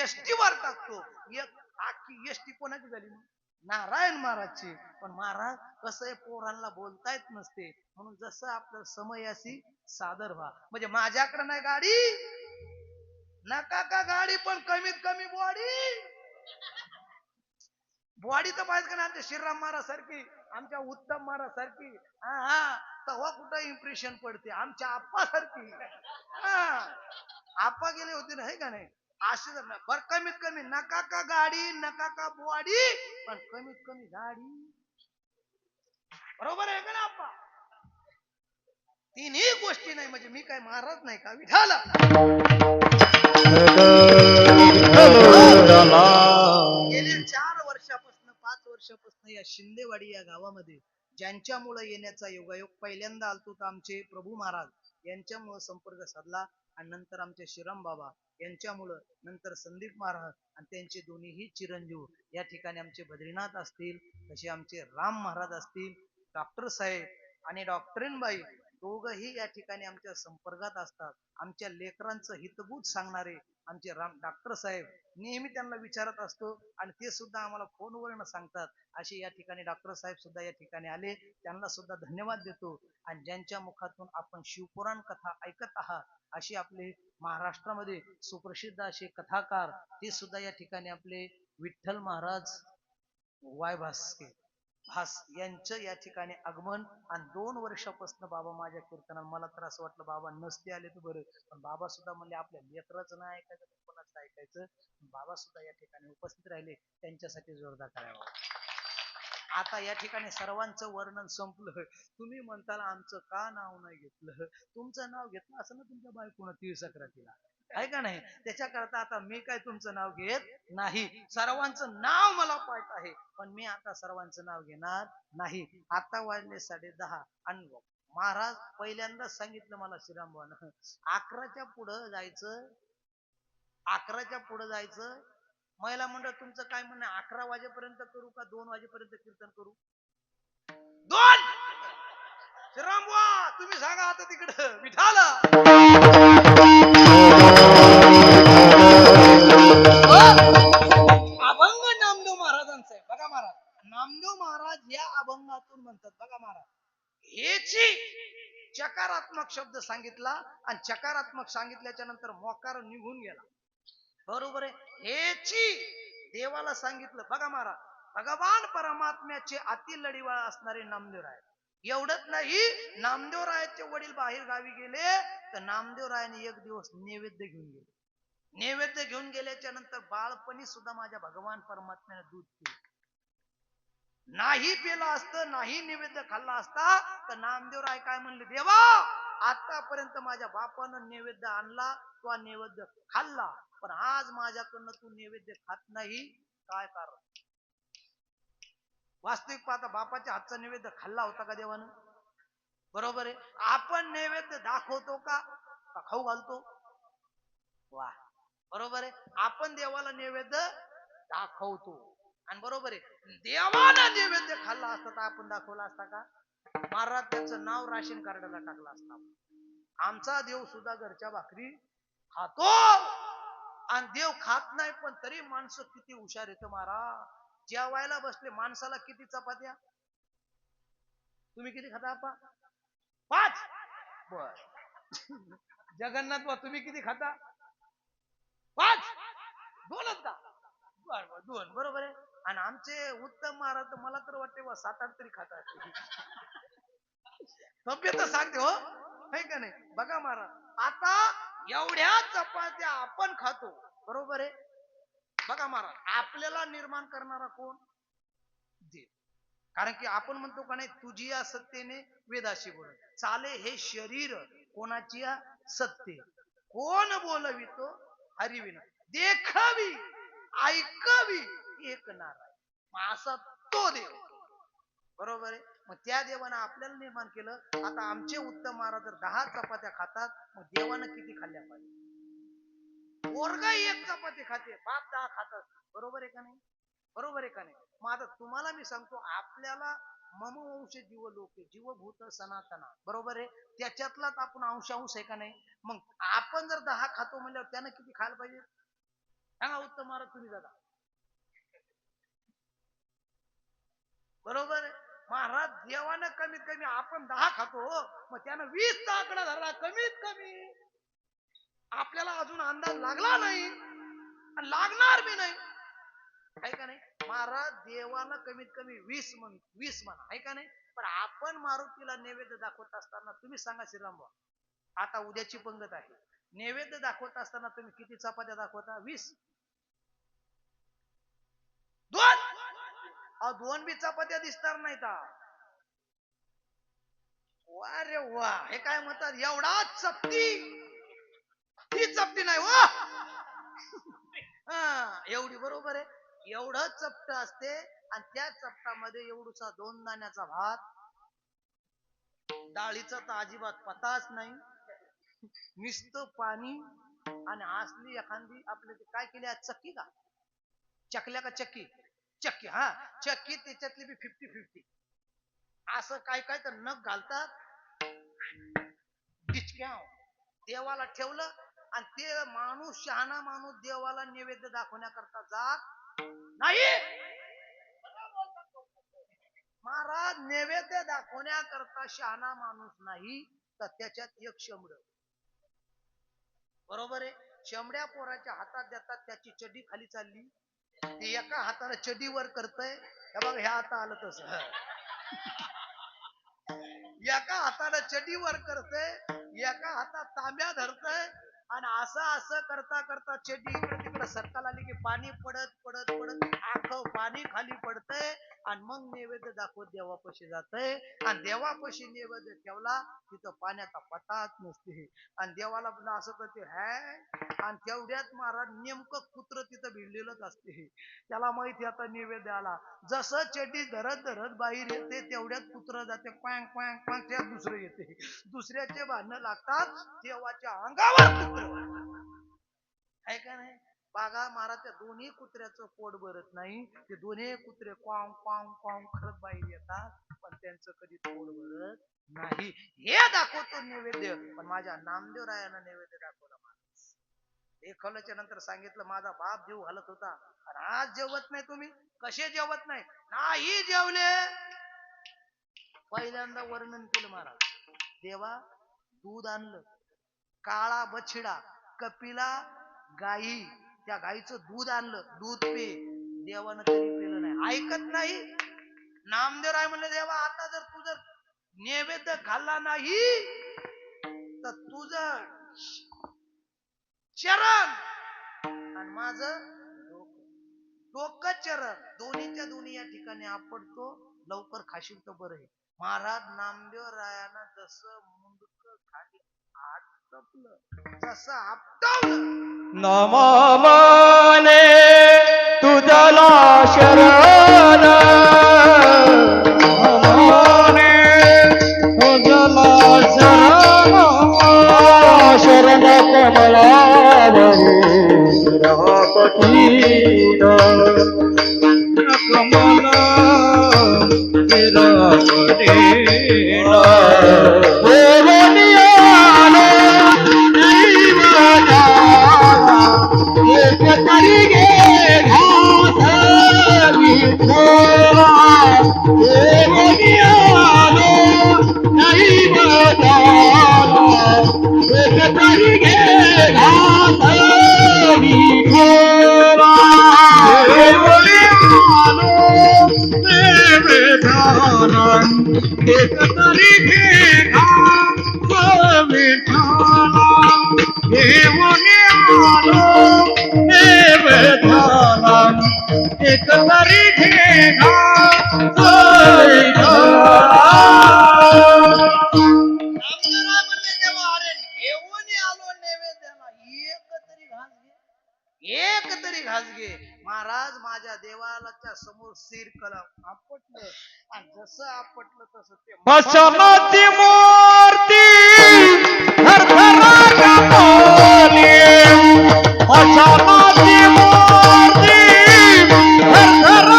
एसटी वर टाकतो. एक अख्खी एसटी कोणाची झाली मग? नारायण महाराजची. पण महाराज कसं आहे, पोरांना बोलता येत नसते, म्हणून जसं आपलं समयासी सादर व्हा. म्हणजे माझ्याकडे नाही गाडी, नका का गाडी, पण कमीत कमी बॉडी तर पाहिजे का नाही? आमच्या श्रीराम महाराज सारखी, आमच्या उत्तम महाराज सारखी. हा हा, तेव्हा कुठं इम्प्रेशन पडते. आमच्या आप्पा सारखी. हा, आप्पा गेले होते ना, हे का नाही? असे जर बर कमीत कमी नका का गाडी, नका का बॉडी, पण कमीत कमी गाडी. बरोबर आहे का ना आप्पा? तिन्ही गोष्टी नाही म्हणजे मी काय महाराज नाही का? विठाला गेल्या 4 वर्षापासून 5 वर्षापासून या शिंदेवाडी या गावामध्ये ज्यांच्यामुळे येण्याचा योगायोग पहिल्यांदा आलतो तर आमचे प्रभू महाराज यांच्यामुळे संपर्क साधला, आणि नंतर आमचे श्रीराम बाबा यांच्यामुळं, नंतर संदीप महाराज आणि त्यांचे दोन्हीही चिरंजीव या ठिकाणी आमचे बद्रीनाथ असतील, तसे आमचे राम महाराज असतील, डॉक्टर साहेब आणि डॉक्टरीनबाई दोघही या ठिकाणी आमच्या संपर्कात असतात. आमच्या लेकरांचं हितगुज सांगणारे आमचे राम डॉक्टर साहेब नेहमी त्यांना विचारत असतो आणि ते सुद्धा आम्हाला फोनवरनं सांगतात. असे या ठिकाणी डॉक्टर साहेब सुद्धा या ठिकाणी आले, त्यांना सुद्धा धन्यवाद देतो. आणि ज्यांच्या मुखातून आपण शिवपुराण कथा ऐकत आहात अशी आपले महाराष्ट्रामध्ये सुप्रसिद्ध असे कथाकार ते सुद्धा या ठिकाणी आपले विठ्ठल महाराज वाय भास्के भास यांचं या ठिकाणी आगमन. आणि 2 वर्षापासून बाबा माझ्या कीर्तनात, मला तर असं वाटलं बाबा नसते आले तर बरं, पण बाबा सुद्धा म्हणले आपल्या लेकराचं नाही ऐकायचं तर कोणाचं ऐकायचं. बाबा सुद्धा या ठिकाणी उपस्थित राहिले, त्यांच्यासाठी जोरदार करावा. आता या ठिकाणी सर्वांचं वर्णन संपलं. तुम्ही म्हणताल आमचं का नाव नाही घेतलं? तुमचं नाव घेतलं असं ना तुमच्या बायकोनं तीळ सक्रातीला, आहे का नाही? त्याच्याकरता आता मी काय तुमचं नाव घेत नाही. सर्वांचं नाव मला पाठ आहे, पण मी आता सर्वांचं नाव घेणार नाही. आता वाजले 10:30 आणि महाराज पहिल्यांदाच सांगितलं मला श्रीराम बाबानं, 11च्या पुढं जायचं, 11च्या पुढं जायचं. महिला मंडळ तुमचं काय म्हणणं, 11 वाजेपर्यंत करू का 2 वाजेपर्यंत कीर्तन करू? 2. श्रीराम बुवा तुम्ही सांगा आता तिकडं विठाला. अभंग नामदेव महाराजांचा आहे बघा. महाराज नामदेव महाराज या अभंगातून म्हणतात बघा, महाराज हेची चकारात्मक शब्द सांगितला आणि चकारात्मक सांगितल्याच्या नंतर मोकार निघून गेला. बरोबर आहे. हेची देवाला सांगितलं बघा महाराज. भगवान परमात्म्याचे अति लढीवाळ असणारे नामदेवराय. एवढंच नाही, नामदेवरायाचे वडील बाहेर गावी गेले तर नामदेवरायाने एक दिवस नैवेद्य घेऊन गेले. नैवेद्य घेऊन गेल्याच्या नंतर बाळपणी सुद्धा माझ्या भगवान परमात्म्याने दूध पिलं नाही. पिलं असतं, नाही नैवेद्य खाल्ला असता तर नामदेवराय काय म्हणले, देवा आतापर्यंत माझ्या बापानं नैवेद्य आणला, तो नैवेद्य खाल्ला, पण आज माझ्याकडनं तू नैवेद्य खात नाही, काय कारण? वास्तविक पाहता बापाच्या हातचा नैवेद्य खाल्ला होता का देवानं? बरोबर आहे. आपण नैवेद्य दाखवतो का खाऊ घालतो? वा, बरोबर आहे. आपण देवाला नैवेद्य दाखवतो, आणि बरोबर आहे देवानं नैवेद्य खाल्ला असता तर आपण दाखवला असता का? महाराज त्याचं नाव राशन कार्डाला टाकलं असता. आमचा देव सुद्धा घरच्या भाकरी खातो, आणि देव खात नाही पण तरी माणसं किती हुशार येतं महाराज. जेवायला बसले माणसाला किती चपात्या? तुम्ही किती खाता आपा? 5. बर. जगन्नाथ बा तुम्ही किती खाता? 5. 2च का? बर 2. बरोबर आहे. आणि आमचे उत्तम महाराज तर मला तर वाटते 7-8 तरी खातात. तब्येत सांगते हो, है का नाही? बघा महाराज, आता एवढ्या चपात्या आपण खातो, बरोबर आहे. बघा महाराज, आपल्याला निर्माण करणारा कोण? देव. कारण की आपण म्हणतो का नाही, तुझी या सत्तेने वेदाशी बोल चाले हे शरीर कोणाची या सत्ते, कोण बोलवितो हरिविना, देखावी ऐकावी एक नारायण, असा तो देव. बरोबर आहे. मग त्या देवानं आपल्याला निर्माण केलं. आता आमचे उत्तम महाराज जर 10 चपात्या खातात, मग देवानं किती खाल्ल्या पाहिजे? पोरगा 1 चपाती खाते, बाप 10 खातात, बरोबर आहे का नाही? बरोबर आहे का नाही? मग आता तुम्हाला मी सांगतो, आपल्याला मम वंश जीव लोके जीवभूत सनातना, बरोबर आहे, त्याच्यातलाच आपण अंश आहे का नाही? मग आपण जर 10 खातो म्हणल्यावर त्यानं किती खायला पाहिजे? सांगा उत्तम महाराज, तुम्ही दादा. बरोबर आहे महाराज, देवानं कमीत कमी, आपण 10 खातो, मग त्यानं 20 चा आकडा धरला कमीत कमी. आपल्याला अजून अंदाज लागला नाही आणि लागणार बी नाही, आहे का नाही? महाराज देवाला कमीत कमी 20 म्हणा, आहे का नाही? पण आपण मारुतीला नैवेद्य दाखवत असताना तुम्ही सांगा श्रीराम भाऊ, आता उद्याची पंगत आहे, नैवेद्य दाखवत असताना तुम्ही किती चपात्या दाखवता? 20. दोन बी चपात्या दिसणार नाही का? वा रे वा, हे काय म्हणतात, एवढा चपटी, ती चपटी नाही वा. एवढी, बरोबर आहे, एवढं चपट असते, आणि त्या चपटामध्ये एवढूसा 2 दाण्याचा भात, डाळीचा तर अजिबात पताच नाही, नुसतं पाणी, आणि असली एखादी आपले काय केली आज, चक्की का चकल्या का चक्की, चक्की, हा चक्की, त्याच्यातली बी 50-50 असं काय काय तर नख घालतात, डिचक्या देवाला ठेवलं, आणि ते माणूस, शहाणा माणूस, देवाला नैवेद्य दाखवण्याकरता जात नाही. महाराज, नैवेद्य दाखवण्याकरता शहाणा माणूस नाही, तर त्याच्यात एक शेंबड, बरोबर आहे, शेंबड्या पोराच्या हातात देतात, त्याची चड्डी खाली चालली, ते एका हाताला चड्डी वर करतय, हे बघा ह्या हाता आलं तसं, एका हाताला चड्डी वर करतय, एका हातात तांब्या धरतय, आणि असं असं करता करता चड्डी इकडे तिकडे सरकाला आली की पाणी पडत पडत पडत आखं पाणी खाली पडतंय, आणि मग नैवेद्य दाखवत देवापाशी जातंय, आणि देवापाशी नैवेद्य ठेवला, तिथं पाण्याचा पताच नसते, आणि देवाला असं करते हॅ, आणि तेवढ्यात महाराज नेमकं कुत्र तिथं भिडलेलंच असते, त्याला माहिती आता नैवेद्य आला, जसं चड्डी धरत धरत बाहेर येते, तेवढ्यात कुत्र जाते क्वांग क्वांग क्वांग, त्यात दुसरं येते, दुसऱ्याचे भांडणं लागतात, देवाच्या अंगावर कुत्र, आहे का नाही? बागा महाराज, त्या दोन्ही कुत्र्याचं पोट भरत नाही, ते दोन्ही कुत्रे क्वांग क्वांग क्वांग करत बाहेर येतात, पण त्यांचं कधी पोट भरत नाही. हे दाखवतो नैवेद्य, पण माझ्या नामदेव रायानं नैवेद्य दाखवला. देखवल्याच्या नंतर सांगितलं, माझा बाप जीव घालत होता, आणि आज जेवत नाही तुम्ही. कसे जेवत नाही? नाही जेवले. पहिल्यांदा वर्णन केलं महाराज, देवा दूध आणलं, काळा बछडा, कपिला गाई, त्या गाईचं दूध आणलं, दूध पे, देवानं तरी पेलं नाही, ऐकत नाही. नामदेव राय म्हणले, देवा आता जर तू जर नैवेद्य खाल्ला नाही, तर तुझं चरण आणि माझं डोकं चरण, दोन्हीच्या दोन्ही या ठिकाणी आपडतो, लवकर खाशील तर बरं आहे. महाराज नामदेव रायानं जसं मुंडक खाली आपटलं, जसं आपटवलं, नमामने तुझला शरण, नमामने तुझला शरण, शरण कमलावरी रापतीन, कमला एक तरी घेगा विठाला, घेऊन आलो देवधाना, एक तरी घेगा एक तरी घास घे. महाराज माझ्या देवालाच्या समोर सिर कलम आपटलं, आणि जसं आपटलं तसं ते भसमाची मूर्ती थरथरा कापली, भसमाची मूर्ती थरथरा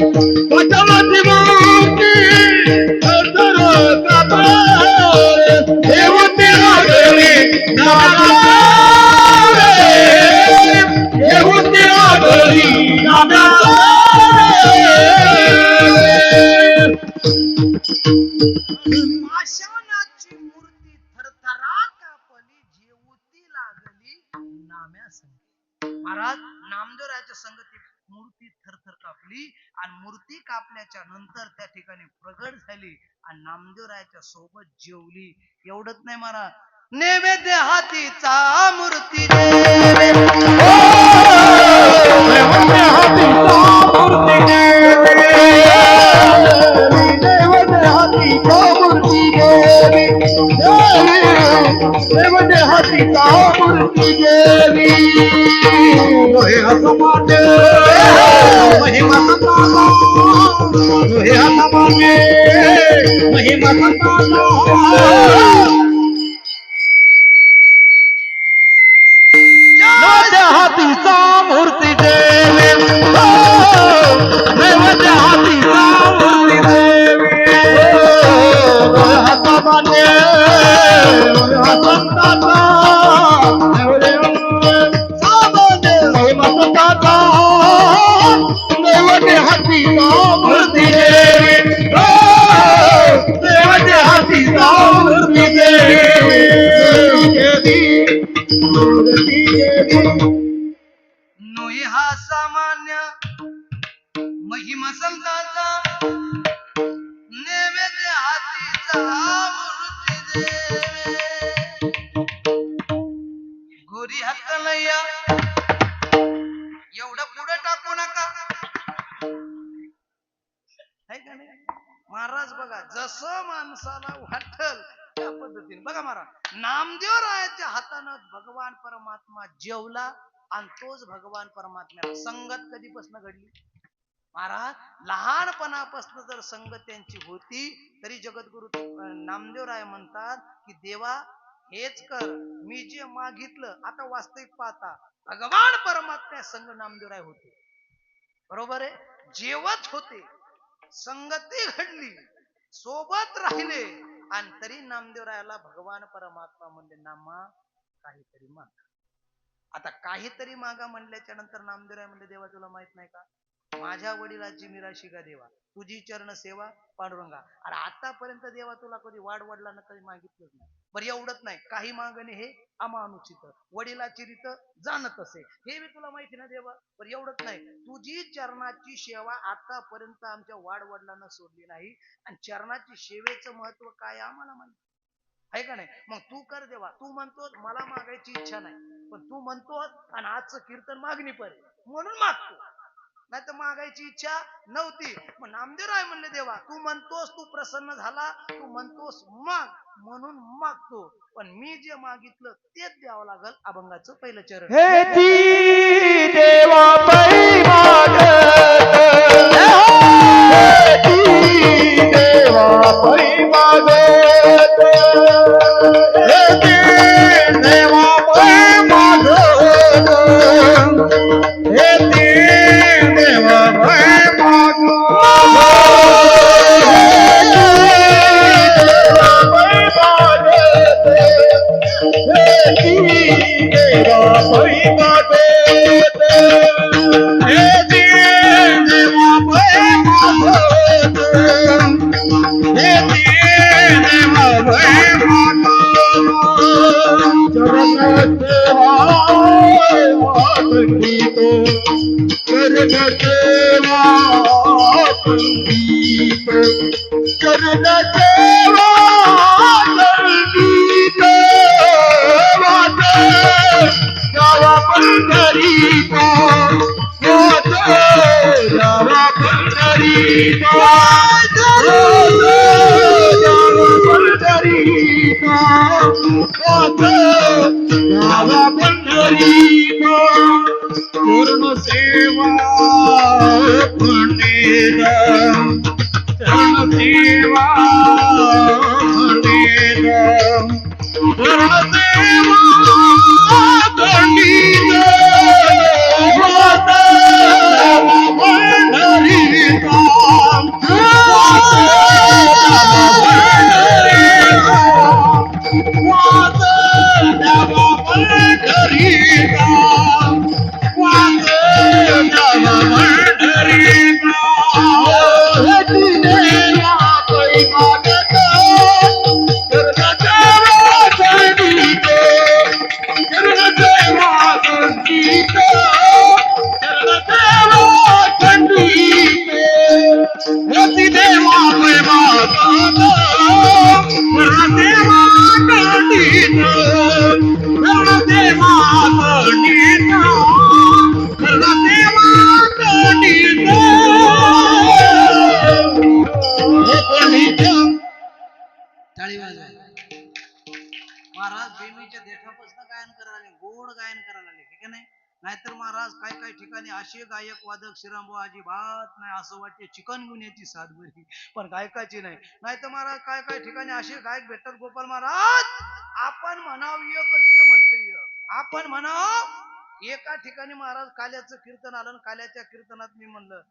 विठ्ठलाची मूर्ती थरथर कापे देवती लागली नादाला देवती लागली नादाला पाषाणाची मूर्ती थरथरा कापली जेवती लागली नाम्या संगती. महाराज नामदेवरायाच्या संगतीत मूर्ती थरथर कापली आणि मूर्ती कापल्याच्या नंतर त्या ठिकाणी प्रगट झाली आणि नामदेवरायाच्या सोबत जेवली. एवढंच नाही महाराज, नैवेद्य हातीचा मूर्ती हातीचा मूर्ती देवी महिमा हातीचा मूर्ती देवी हातीचा मूर्ती देवी नोई हा सामान्य महिमा संताचा नैवेद्य हातीचा मूर्ती देवे गोरी हातलया एवढं पुढे टाकू नका. है का नाही महाराज? बघा जसं माणसाला वाटल त्या पद्धतीने बघा महाराज, नामदेवरायाच्या हातानं भगवान परमात्मा जेवला आणि तोच भगवान परमात्म्याला संगत कधीपासून घडली महाराज? लहानपणापासून जर संगत त्यांची होती तरी जगद्गुरु नामदेवराय म्हणतात की देवा हेच कर, मी जे मागितलं. आता वास्तविक पाहता भगवान परमात्म्या संग नामदेवराय होते, बरोबर आहे, जेवत होते, संगती घडली, सोबत राहिले आणि तरी नामदेवरायाला भगवान परमात्मा म्हणले नामा काहीतरी माग. आता काहीतरी मागा म्हणल्याच्या नंतर नामदेवराय म्हणले देवा तुला माहित नाही का माझ्या वडिलाची मिराशी का देवा, तुझी चरण सेवा पांडुरंगा. अरे आतापर्यंत देवा तुला कधी वाडवडिलांना कधी मागितलंच नाही. बरं एवढंच नाही, काही मागणे हे अमानुचित, वडिलाची रीत जाणत असे, हे मी तुला माहिती ना देवा. बरं एवढंच नाही, तुझी चरणाची सेवा आतापर्यंत आमच्या वाडवडिलांना सोडली नाही आणि चरणाची सेवेचं महत्व काय आम्हाला माहिती आहे का नाही. मग तू कर देवा, तू म्हणतोस मला मागायची इच्छा नाही, पण तू म्हणतोस आणि आजचं कीर्तन मागणी पडेल म्हणून मागतो, नाही तर मागायची इच्छा नव्हती. मग नामदेवराय म्हणले देवा तू म्हणतोस, तू प्रसन्न झाला, तू म्हणतोस माग म्हणून मागतो, पण मी जे मागितलं तेच द्यावं लागल. अभंगाचं पहिलं चरण हे देवा पै मागत देवा पै मागत देवा पै मागत हे देवा पै पूर्ण सेवा चरण सेवा पूर्ण सेवा पंडित महाराज बेमीच्या देठापासून गायन करायला लागले, गोड गायन करायला लागले, ठीक आहे नाही. नाहीतर महाराज काही काही ठिकाणी असे गायक वादक श्रीरामभाऊ अजिबात नाही, असं वाटते चिकनगुन्याची साथ बरी पण गायकाची नाही. नाहीतर महाराज काय काय ठिकाणी असे गायक भेटतात गोपाल महाराज, आपण म्हणाव एक ते म्हणते, आपण म्हणाव एका ठिकाणी महाराज काल्याचं कीर्तन आलं, काल्याच्या कीर्तनात मी म्हणलं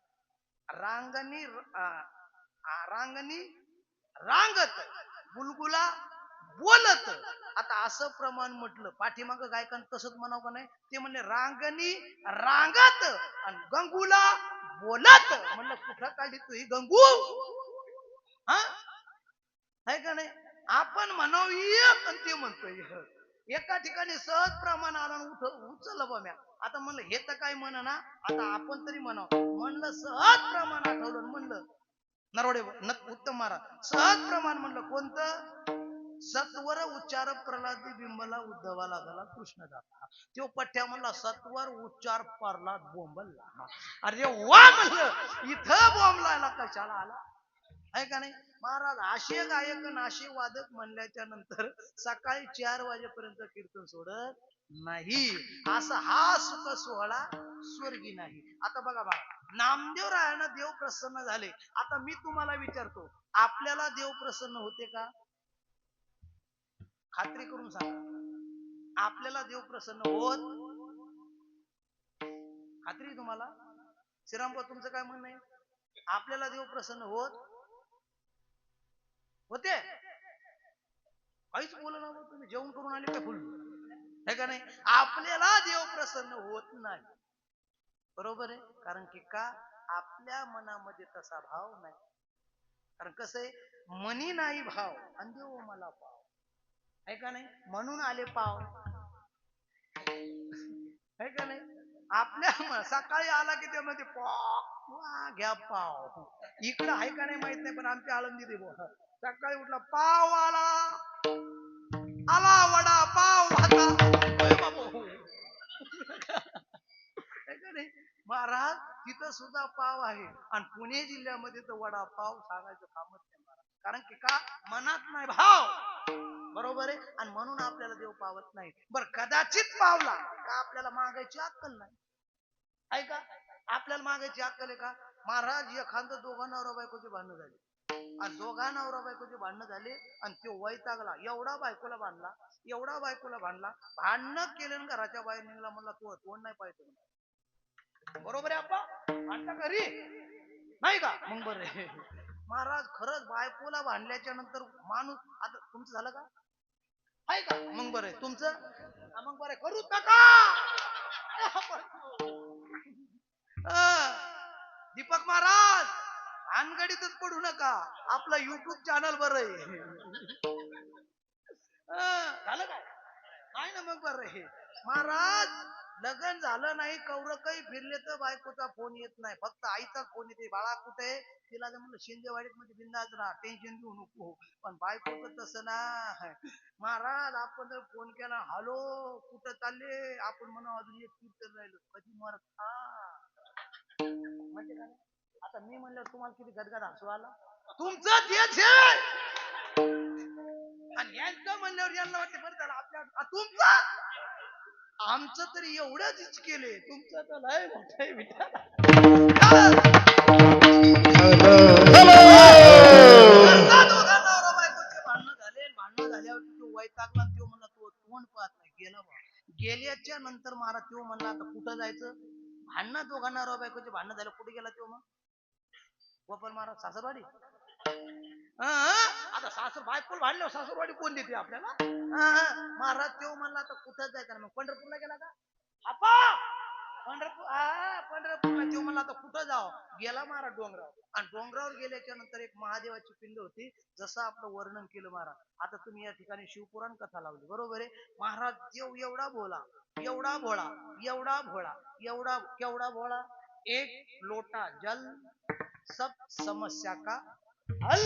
रांगणी रांगणी रांगत बुलगुला बोलत. आता असं प्रमाण म्हटलं पाठीमाग गायकांना तसंच म्हणावं का नाही, ते म्हणले रांगणी रांगत आणि गंगूला बोलत. म्हणलं कुठं काढली तू ही गंगू, हा आहे का नाही. आपण म्हणाव एक आणि ते म्हणतोय एका ठिकाणी सहज प्रमाण आला उचललं बा म्या. आता म्हणलं हे तर काय म्हणा ना, आता आपण तरी म्हणाव. म्हणलं सहज प्रमाण आठवलं, म्हणलं नरवडे उत्तम महाराज सहज प्रमाण म्हणलं कोणतं, सत्वर उच्चार प्रल्हादी बिंबला उद्धवाला झाला कृष्ण दाता. तो पठ्या म्हणला सत्वर उच्चार प्रल्हाद बोंबलला. अरे वा म्हणलं, इथं बोंबलायला कशाला आला, आहे का नाही. महाराज असे गायक असे वादक म्हणल्याच्या नंतर सकाळी 4 वाजेपर्यंत कीर्तन सोडत नाही. असा हा सुख सोहळा स्वर्गी नाही. आता बघा बघा, नामदेव रायानं देव प्रसन्न झाले. आता मी तुम्हाला विचारतो, आपल्याला देव प्रसन्न होते का? खात्री करून सांगा, आपल्याला देव प्रसन्न होत? खात्री तुम्हाला? श्रीरामभाऊ तुमचं काय म्हणणं आहे? आपल्याला देव प्रसन्न होत होते? काहीच बोल ना, तुम्ही जेवण करून आले का फुल, है का नाही. आपल्याला देव प्रसन्न होत नाही, बरोबर आहे. कारण की का, आपल्या मनामध्ये तसा भाव नाही. कारण कसं आहे, मनी नाही भाव आणि देव मला पाव, है का नाही. म्हणून आले पाव, है का नाही. आपल्या सकाळी आला की त्यामध्ये पाव घ्या पाव, इकडं आहे का नाही माहित नाही, पण आमच्या आळंदी दे सकाळी उठला पाव आला, आला वडा पाव महाराज. तिथं सुद्धा पाव आहे आणि पुणे जिल्ह्यामध्ये तर वडा पाव सांगायचं कामच नाही महाराज. कारण की का, मनात नाही भाव, बरोबर आहे. आणि म्हणून आपल्याला देव पावत नाही. बर कदाचित पावला का आपल्याला मागायची अक्कल नाही, आहे का. आपल्याला मागायची अक्कल आहे का. महाराज एखादं दोघं नवरा बायकोची भांडणं झाली आणि दोघा नवरा बायकोचे भांडणं झाले आणि तो वैतागला, एवढा बायकोला भांडला, एवढा बायकोला भांडला, भांडणं केलं घराच्या बाहेर निघला, म्हणला तू तोंड नाही पाहिजे, बरोबर आहे. आपण भांडता घरी नाही का, मग बरं महाराज. खरंच बायकोला भांडल्याच्या नंतर माणूस, आता तुमचं झालं का, आहे का, मग बरं आहे तुमचं, मग बरं करूच नका. दीपक महाराज भानगडीतच पडू नका, आपलं युट्यूब चॅनल बरं आहे. झालं काय, नाही ना, मग बरं आहे. महाराज लग्न झालं नाही, कौर काही फिरले तर बायकोचा फोन येत नाही, फक्त आईचा फोन येते. बाळा कुठे, तिला जर म्हणलं शिंदेवाडीत मध्ये बिंदाच राहा, टेन्शन घेऊ नको. पण बायकोच तसं ना महाराज. आपण जर फोन केला, हॅलो कुठं चालले, आपण म्हणा अजून एक कीर्तन राहिलं, कधी मरता म्हणजे काय. आता मी म्हणलं तुम्हाला किती गदगद हसू आला, तुमचं तेच आहे आणि यांचं म्हणल्यावर यांना वाटते बरं झालं आपल्या, तुमचं आमचं तरी एवढंच केले, तुमचं तर लय मोठं आहे भांडणं झाले, भांडणं झाल्यावर तो वैतागला, तो म्हणला तो तोंड पाहत नाही, गेला बा. गेल्याच्या नंतर महाराज तो म्हणला आता कुठं जायचं, भांडणं दोघांना नवरा बायकोचे भांडणं झालं, कुठे गेला तो मग गोपाल महाराज, सासरवाडी. आता सासर बायकोला भांडल्यावर सासरवाडी कोण देते आपल्याला. महाराज तो म्हणला आता कुठं जायचं, मग पंढरपूरला गेला का आपा, पंढरपूरला तो म्हणला आता कुठं जाव, गेला महाराज डोंगरावर. आणि डोंगरावर गेल्याच्या नंतर एक महादेवाची पिंड होती, जसं आपलं वर्णन केलं महाराज. आता तुम्ही या ठिकाणी शिवपुराण कथा लावली, बरोबर आहे. महाराज देव एवढा भोळा, एवढा भोळा, एवढा भोळा, एवढा केवढा भोळा, एक लोटा जल सब समस्या का हल.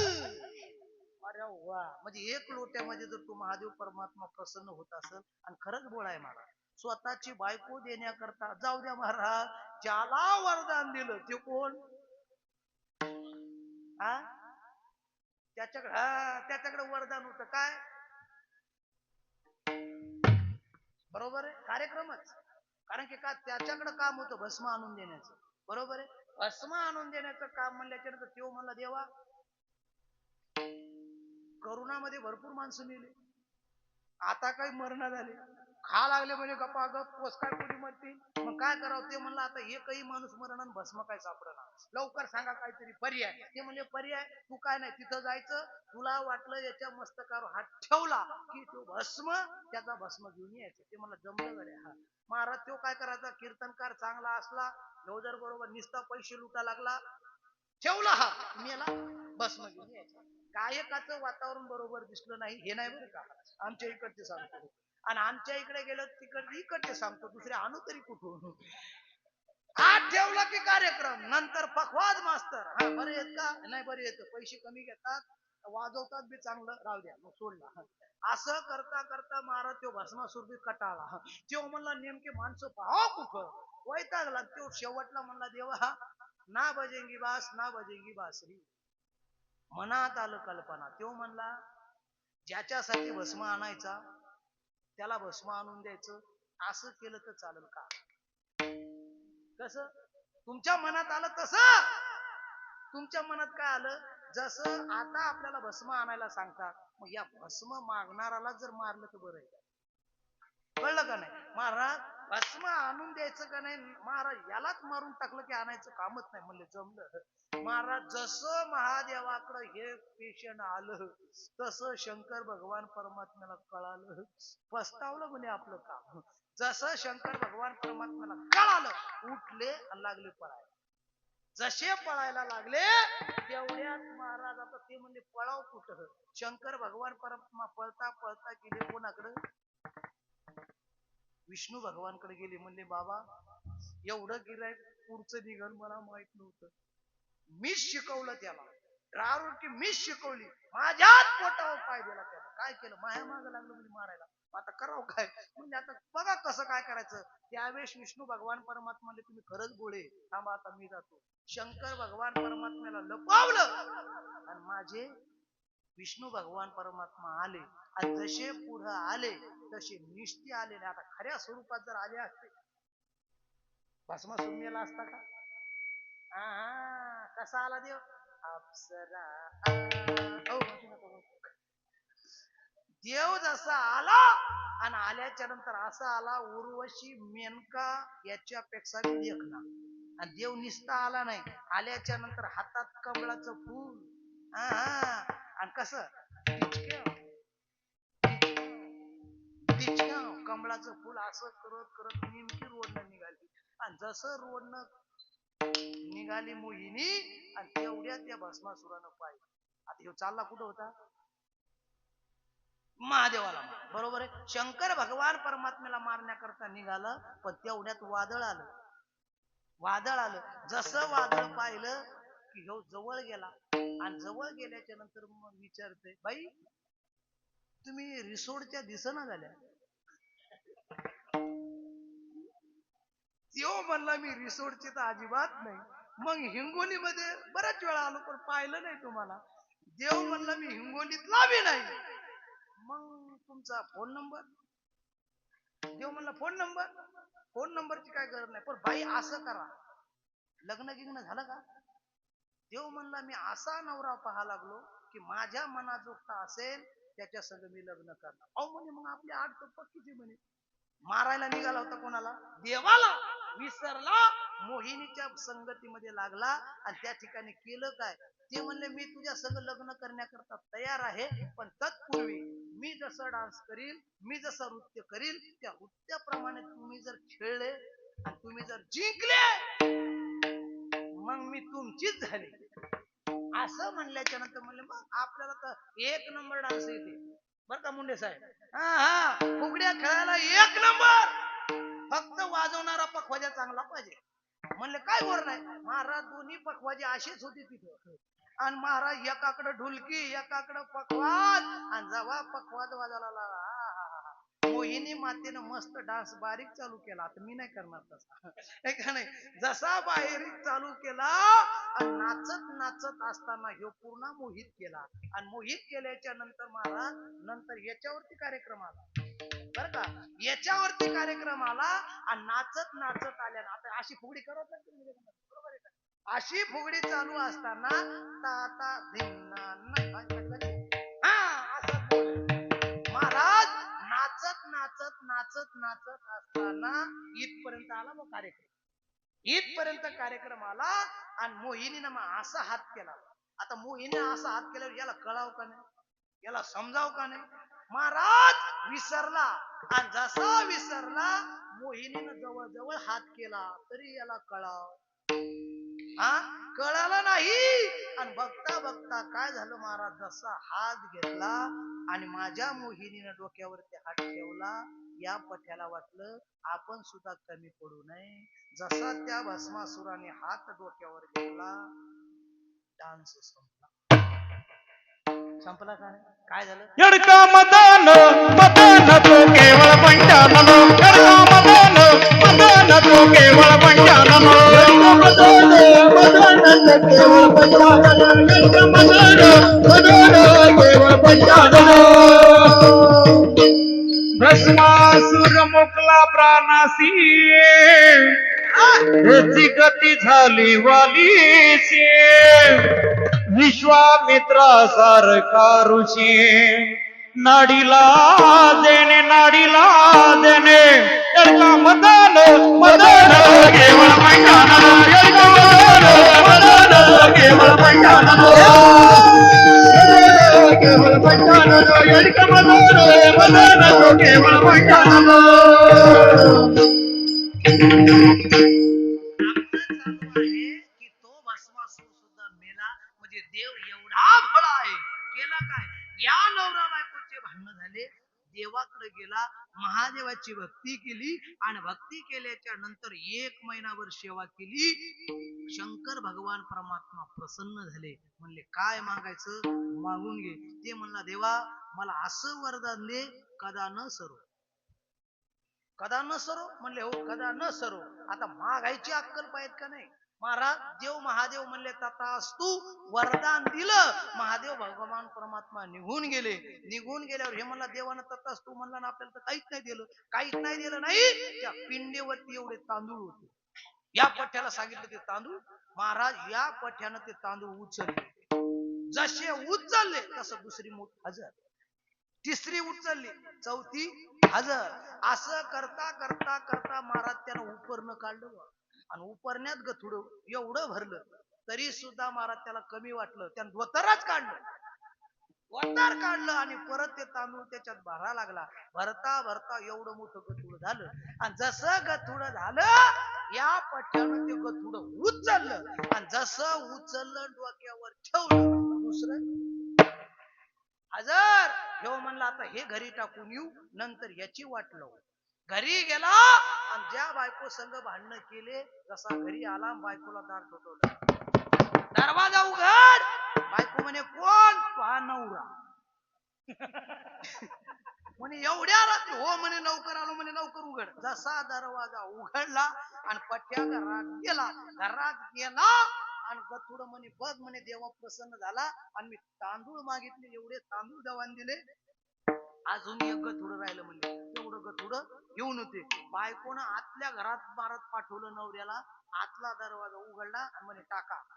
अरे वा, म्हणजे एक लोट्यामध्ये जर तो महादेव परमात्मा प्रसन्न होत असेल, आणि खरंच भोळा आहे महाराज. स्वतःची बायको देण्याकरता, जाऊ द्या महाराज, ज्याला वरदान दिलं ते कोण, त्याच्याकडे वरदान होतं काय, बरोबर आहे, कार्यक्रमच. कारण की का त्याच्याकडे काम होतं भस्म आणून देण्याचं. बरोबर आहे, भस्म आणून देण्याचं काम म्हणल्याच्या नंतर तो म्हणला देवा करोनामध्ये भरपूर माणसं मेली, आता काही मरण झाले, खा लागले म्हणजे गप्पा गप पोस काय कोणी मरतील, मग काय करावं. ते म्हणलं आता एकही माणूस मरण आणि भस्म काय सापडणार, लवकर सांगा काहीतरी पर्याय. ते म्हणले पर्याय तू काय नाही, तिथं जायचं, तुला वाटलं याच्या मस्तकावर हात ठेवला की तो भस्म, त्याचा भस्म घेऊन यायचं. ते मला जमलं गड्या. हा महाराज तो काय करायचा, कीर्तनकार चांगला असला, गौदर बरोबर निस्ता पैसे लुटा लागला, ठेवला हा मेला, भस्म घेऊन यायचा. गायकाचं वातावरण बरोबर दिसलं नाही, हे नाही बरं का, आमच्या इकडचे सांगतो. आणि आमच्या इकडे गेलो तिकडे इकडचे सांगतो, दुसरे आणू तरी कुठून. हात ठेवला की कार्यक्रम, नंतर पखवाज मास्तर, हा बरे येत का, नाही बरे येत, पैसे कमी घेतात, वाजवतात बी चांगलं, राहू द्या, मग सोडला. असं करता करता महाराज तो भस्मासूर बी कटाळला. तो म्हणला नेमके माणसं पाहा कुठं, वैतागला. तो शेवटला म्हणला देवा ना बजेंगी बास ना बजेंगी बासरी. मनात आलं कल्पना. तो म्हणला ज्याच्यासाठी भस्म आणायचा त्याला भस्म आणून द्यायचं, असं केलं तर चालेल का? कसं तुमच्या मनात आलं तसं. तुमच्या मनात काय आलं, जसं आता आपल्याला भस्म आणायला सांगतात, मग या भस्म मागणाराला जर मारलं तर बरं आहे, कळलं का नाही. महाराज भस्म आणून द्यायचं का नाही, महाराज यालाच मारून टाकलं की आणायचं कामच नाही. म्हणले जमलं. महाराज जसं महादेवाकडं हे पेशंट आलं तसं शंकर भगवान परमात्म्याला कळालं, पस्तावलं म्हणे आपलं काम. जसं शंकर भगवान परमात्म्याला कळालं, उठले आणि लागले पळायला. जसे पळायला लागले तेवढ्यात महाराज, आता ते म्हणजे पळाव कुठं, शंकर भगवान परमात्मा पळता पळता गेले कोणाकडे, विष्णू भगवानकडे गेले. म्हणले बाबा एवढं गिरायक पुढचं निघल मला माहित नव्हतं, मीच शिकवलं त्याला, ड्रायव्हर मीच शिकवली, माझ्याच पोटावर पाय दिला त्याला. काय केलं, माया माग लागलं म्हणजे मारायला. आता करावं काय, म्हणजे आता बघा कसं काय करायचं. त्यावेळेस विष्णू भगवान परमात्माने तुम्ही खरंच गोळे, थांबा आता मी जातो. शंकर भगवान परमात्म्याला लपवलं आणि माझे विष्णू भगवान परमात्मा आले, आणि जसे पुढे आले तसे निष्ठी आले. आता खऱ्या स्वरूपात जर आले असते भस्मा सुमेला असता का. कसा आला देव, अप्सरा देव जसा आला, आणि आल्याच्या नंतर असा आला उर्वशी मेनका याच्यापेक्षा देखना. आणि देव निसता आला नाही, आल्याच्या नंतर हातात कमळाचं फूल, आणि कसं कमळाचं फुल असं करत करत नेमकी रोडनं निघाली. आणि जसं रोडनं निघाली मोहिनी, आणि तेवढ्या त्या भस्मासुरानं पाहिलं. आता ह्यो चालला कुठं होता, महादेवाला. बरोबर आहे, शंकर भगवान परमात्म्याला मारण्याकरता निघालं, पण तेवढ्यात वादळ आलं. वादळ आलं, जसं वादळ पाहिलं की ह्यो जवळ गेला, आणि जवळ गेल्याच्या नंतर मग विचारते, बाई तुम्ही रिसोडच्या दिसना झाल्या. त्यो म्हणला मी रिसोडची तर अजिबात नाही. मग हिंगोलीमध्ये बऱ्याच वेळा आलो पण पाहिलं नाही तुम्हाला. देव म्हणला मी हिंगोलीतला बी नाही. मग तुमचा फोन नंबर, देव म्हणला फोन नंबर, फोन नंबरची काय गरज नाही, पण बाई असं करा, लग्न गिग्न झालं का. देव म्हणला मी असा नवरा पाहा लागलो की माझ्या मनाजोगता असेल त्याच्या संग मी लग्न करणार. अहो म्हणे मग आपली आठ तर पक्कीची म्हणे. मारायला निघाला होता कोणाला, देवाला विसरला, मोहिनीच्या संगतीमध्ये लागला, आणि त्या ठिकाणी केलं काय, ते म्हणले मी तुझ्या संग लग्न करण्याकरता तयार आहे, पण तत्पूर्वी मी जसं डान्स करील, मी जसं नृत्य करील, त्या नृत्याप्रमाणे तुम्ही जर खेळले आणि तुम्ही जर जिंकले मग मी तुमचीच झाली. असं म्हणल्याच्या नंतर म्हणले मग आपल्याला तर एक नंबर डान्स येते बर का मुंडे साहेब. फुगड्या खेळायला एक नंबर, फक्त वाजवणारा पखवाजा चांगला पाहिजे. म्हणले काय गोर नाही. महाराज दोन्ही पखवाजे असेच होते तिथं, आणि महाराज एकाकडे ढुलकी एकाकडे पखवाज, आणि जेव्हा पखवाज वाजायला लागला मोहिनी मातेनं मस्त डान्स बारीक चालू केला. आता मी नाही करणार तसा का नाही, जसा बारीक चालू केला आणि नाचत नाचत असताना ह्यो पूर्ण मोहित केला. आणि मोहित केल्याच्या नंतर महाराज नंतर याच्यावरती कार्यक्रम आला, बर का. याच्यावरती कार्यक्रम आला आणि नाचत नाचत आल्या. आता अशी फुगडी करत नाही तुम्ही, बरोबर आहे का? अशी फुगडी चालू असताना ताता धिंना ना असं महाराज नाचत नाचत नाचत नाचत असताना इथपर्यंत आला मग कार्यक्रम. इथपर्यंत कार्यक्रम आला आणि मोहिनीनं मग असा हात केला. आता मोहिनी असा हात केल्यावर याला कळाव का नाही, याला समजाव का नाही. महाराज विसरला आणि जसा विसरला मोहिनीनं जवळ जवळ हात केला तरी याला कळाव. हा कळालं नाही. आणि बघता बघता काय झालं महाराज, जसा हात घेतला आणि माझ्या मोहिनीनं डोक्यावरती हात ठेवला, या पठ्याला वाटलं आपण सुद्धा कमी पडू नये. जसा त्या भस्मासुराने हात डोक्यावर घेतला, डान्स संपला. संपला काय झालं? यडका मदन मदन तो केवळ पंचानन, यडका मदन मदन तो केवळ पंचानन, मदन मदन केवळ पंचानन, यडका मदन मदन केवळ पंचानन. भस्मासुर मुकला प्राणासी, याची गती झाली वालीची. विश्वामित्रा सारखा ऋषी, नाडीला देणे नाडीला देणे, यडका मदन मदन केवळ पंचानन, यडका मदन मदन केवळ पंचानन, केवळ पंचानन, यडका मदन मदन केवळ पंचानन. की तो भस्मासूर सुद्धा मेला. म्हणजे देव एवढा भला आहे. केला काय, या नवरा बायकोचे भांडण झाले, देवाकडे गेला, महादेवाची भक्ती केली आणि भक्ती केल्याच्या नंतर 1 महिनाभर सेवा केली. शंकर भगवान परमात्मा प्रसन्न झाले. म्हणले काय मागायचं मागून घे. ते म्हणला देवा मला असं वरदान दे, कदा न सरो. कदा न सरो म्हणले हो कदा न सरो. आता मागायची अक्कल पाहिजे का नाही. महाराज देव महादेव म्हणले तथास्तु, वरदान दिलं. महादेव भगवान परमात्मा निघून गेले. निघून गेल्यावर हे म्हणला देवानं तथास्तु म्हणला ना, आपल्याला तर काहीच नाही दिलं. काहीच नाही दिलं नाही. त्या पिंडीवरती एवढे तांदूळ होते. या पठ्याला सांगितलं ते तांदूळ. महाराज या पठ्यानं ते तांदूळ उचलले. जसे उचलले तसं दुसरी मूठ हजर, तिसरी उचलली, चौथी हजर. असं करता करता करता महाराज त्यानं उपरनं काढलं आणि उपरण्यात गथुड एवढं भरलं तरी सुद्धा महाराज त्याला कमी वाटलं. त्यानं द्वतरच काढलं, द्वतर काढलं आणि परत ते तांदूळ त्याच्यात भरा लागला. भरता भरता एवढं मोठं गथुड झालं. आणि जसं गथुड झालं या पठ्यानं ते गथुड उचललं आणि जसं उचललं डोक्यावर ठेवलं दुसरं हजर. घेऊ म्हणला आता हे घरी टाकून येऊ, नंतर याची वाट लावू. घरी गेला आणि ज्या बायको संग भांडण केले, जसा घरी आला बायकोला दार ठोठवलं. दरवाजा उघड. बायको म्हणे कोण? पहा नवरा. म्हणे एवढ्या रात्री? हो म्हणे लवकर आलो म्हणे, लवकर उघड. जसा दरवाजा उघडला आणि पठ्या घरात गेला. घरात गेला आणि गथुड म्हणे बघ म्हणे देवा प्रसन्न झाला आणि मी तांदूळ मागितले एवढे तांदूळ देवान दिले, अजून एक गथुड राहिलं म्हणजे तेवढं गथुड घेऊन होते. बायकोनं आतल्या घरात मारत पाठवलं नवऱ्याला. आतला दरवाजा उघडला आणि म्हणे टाका.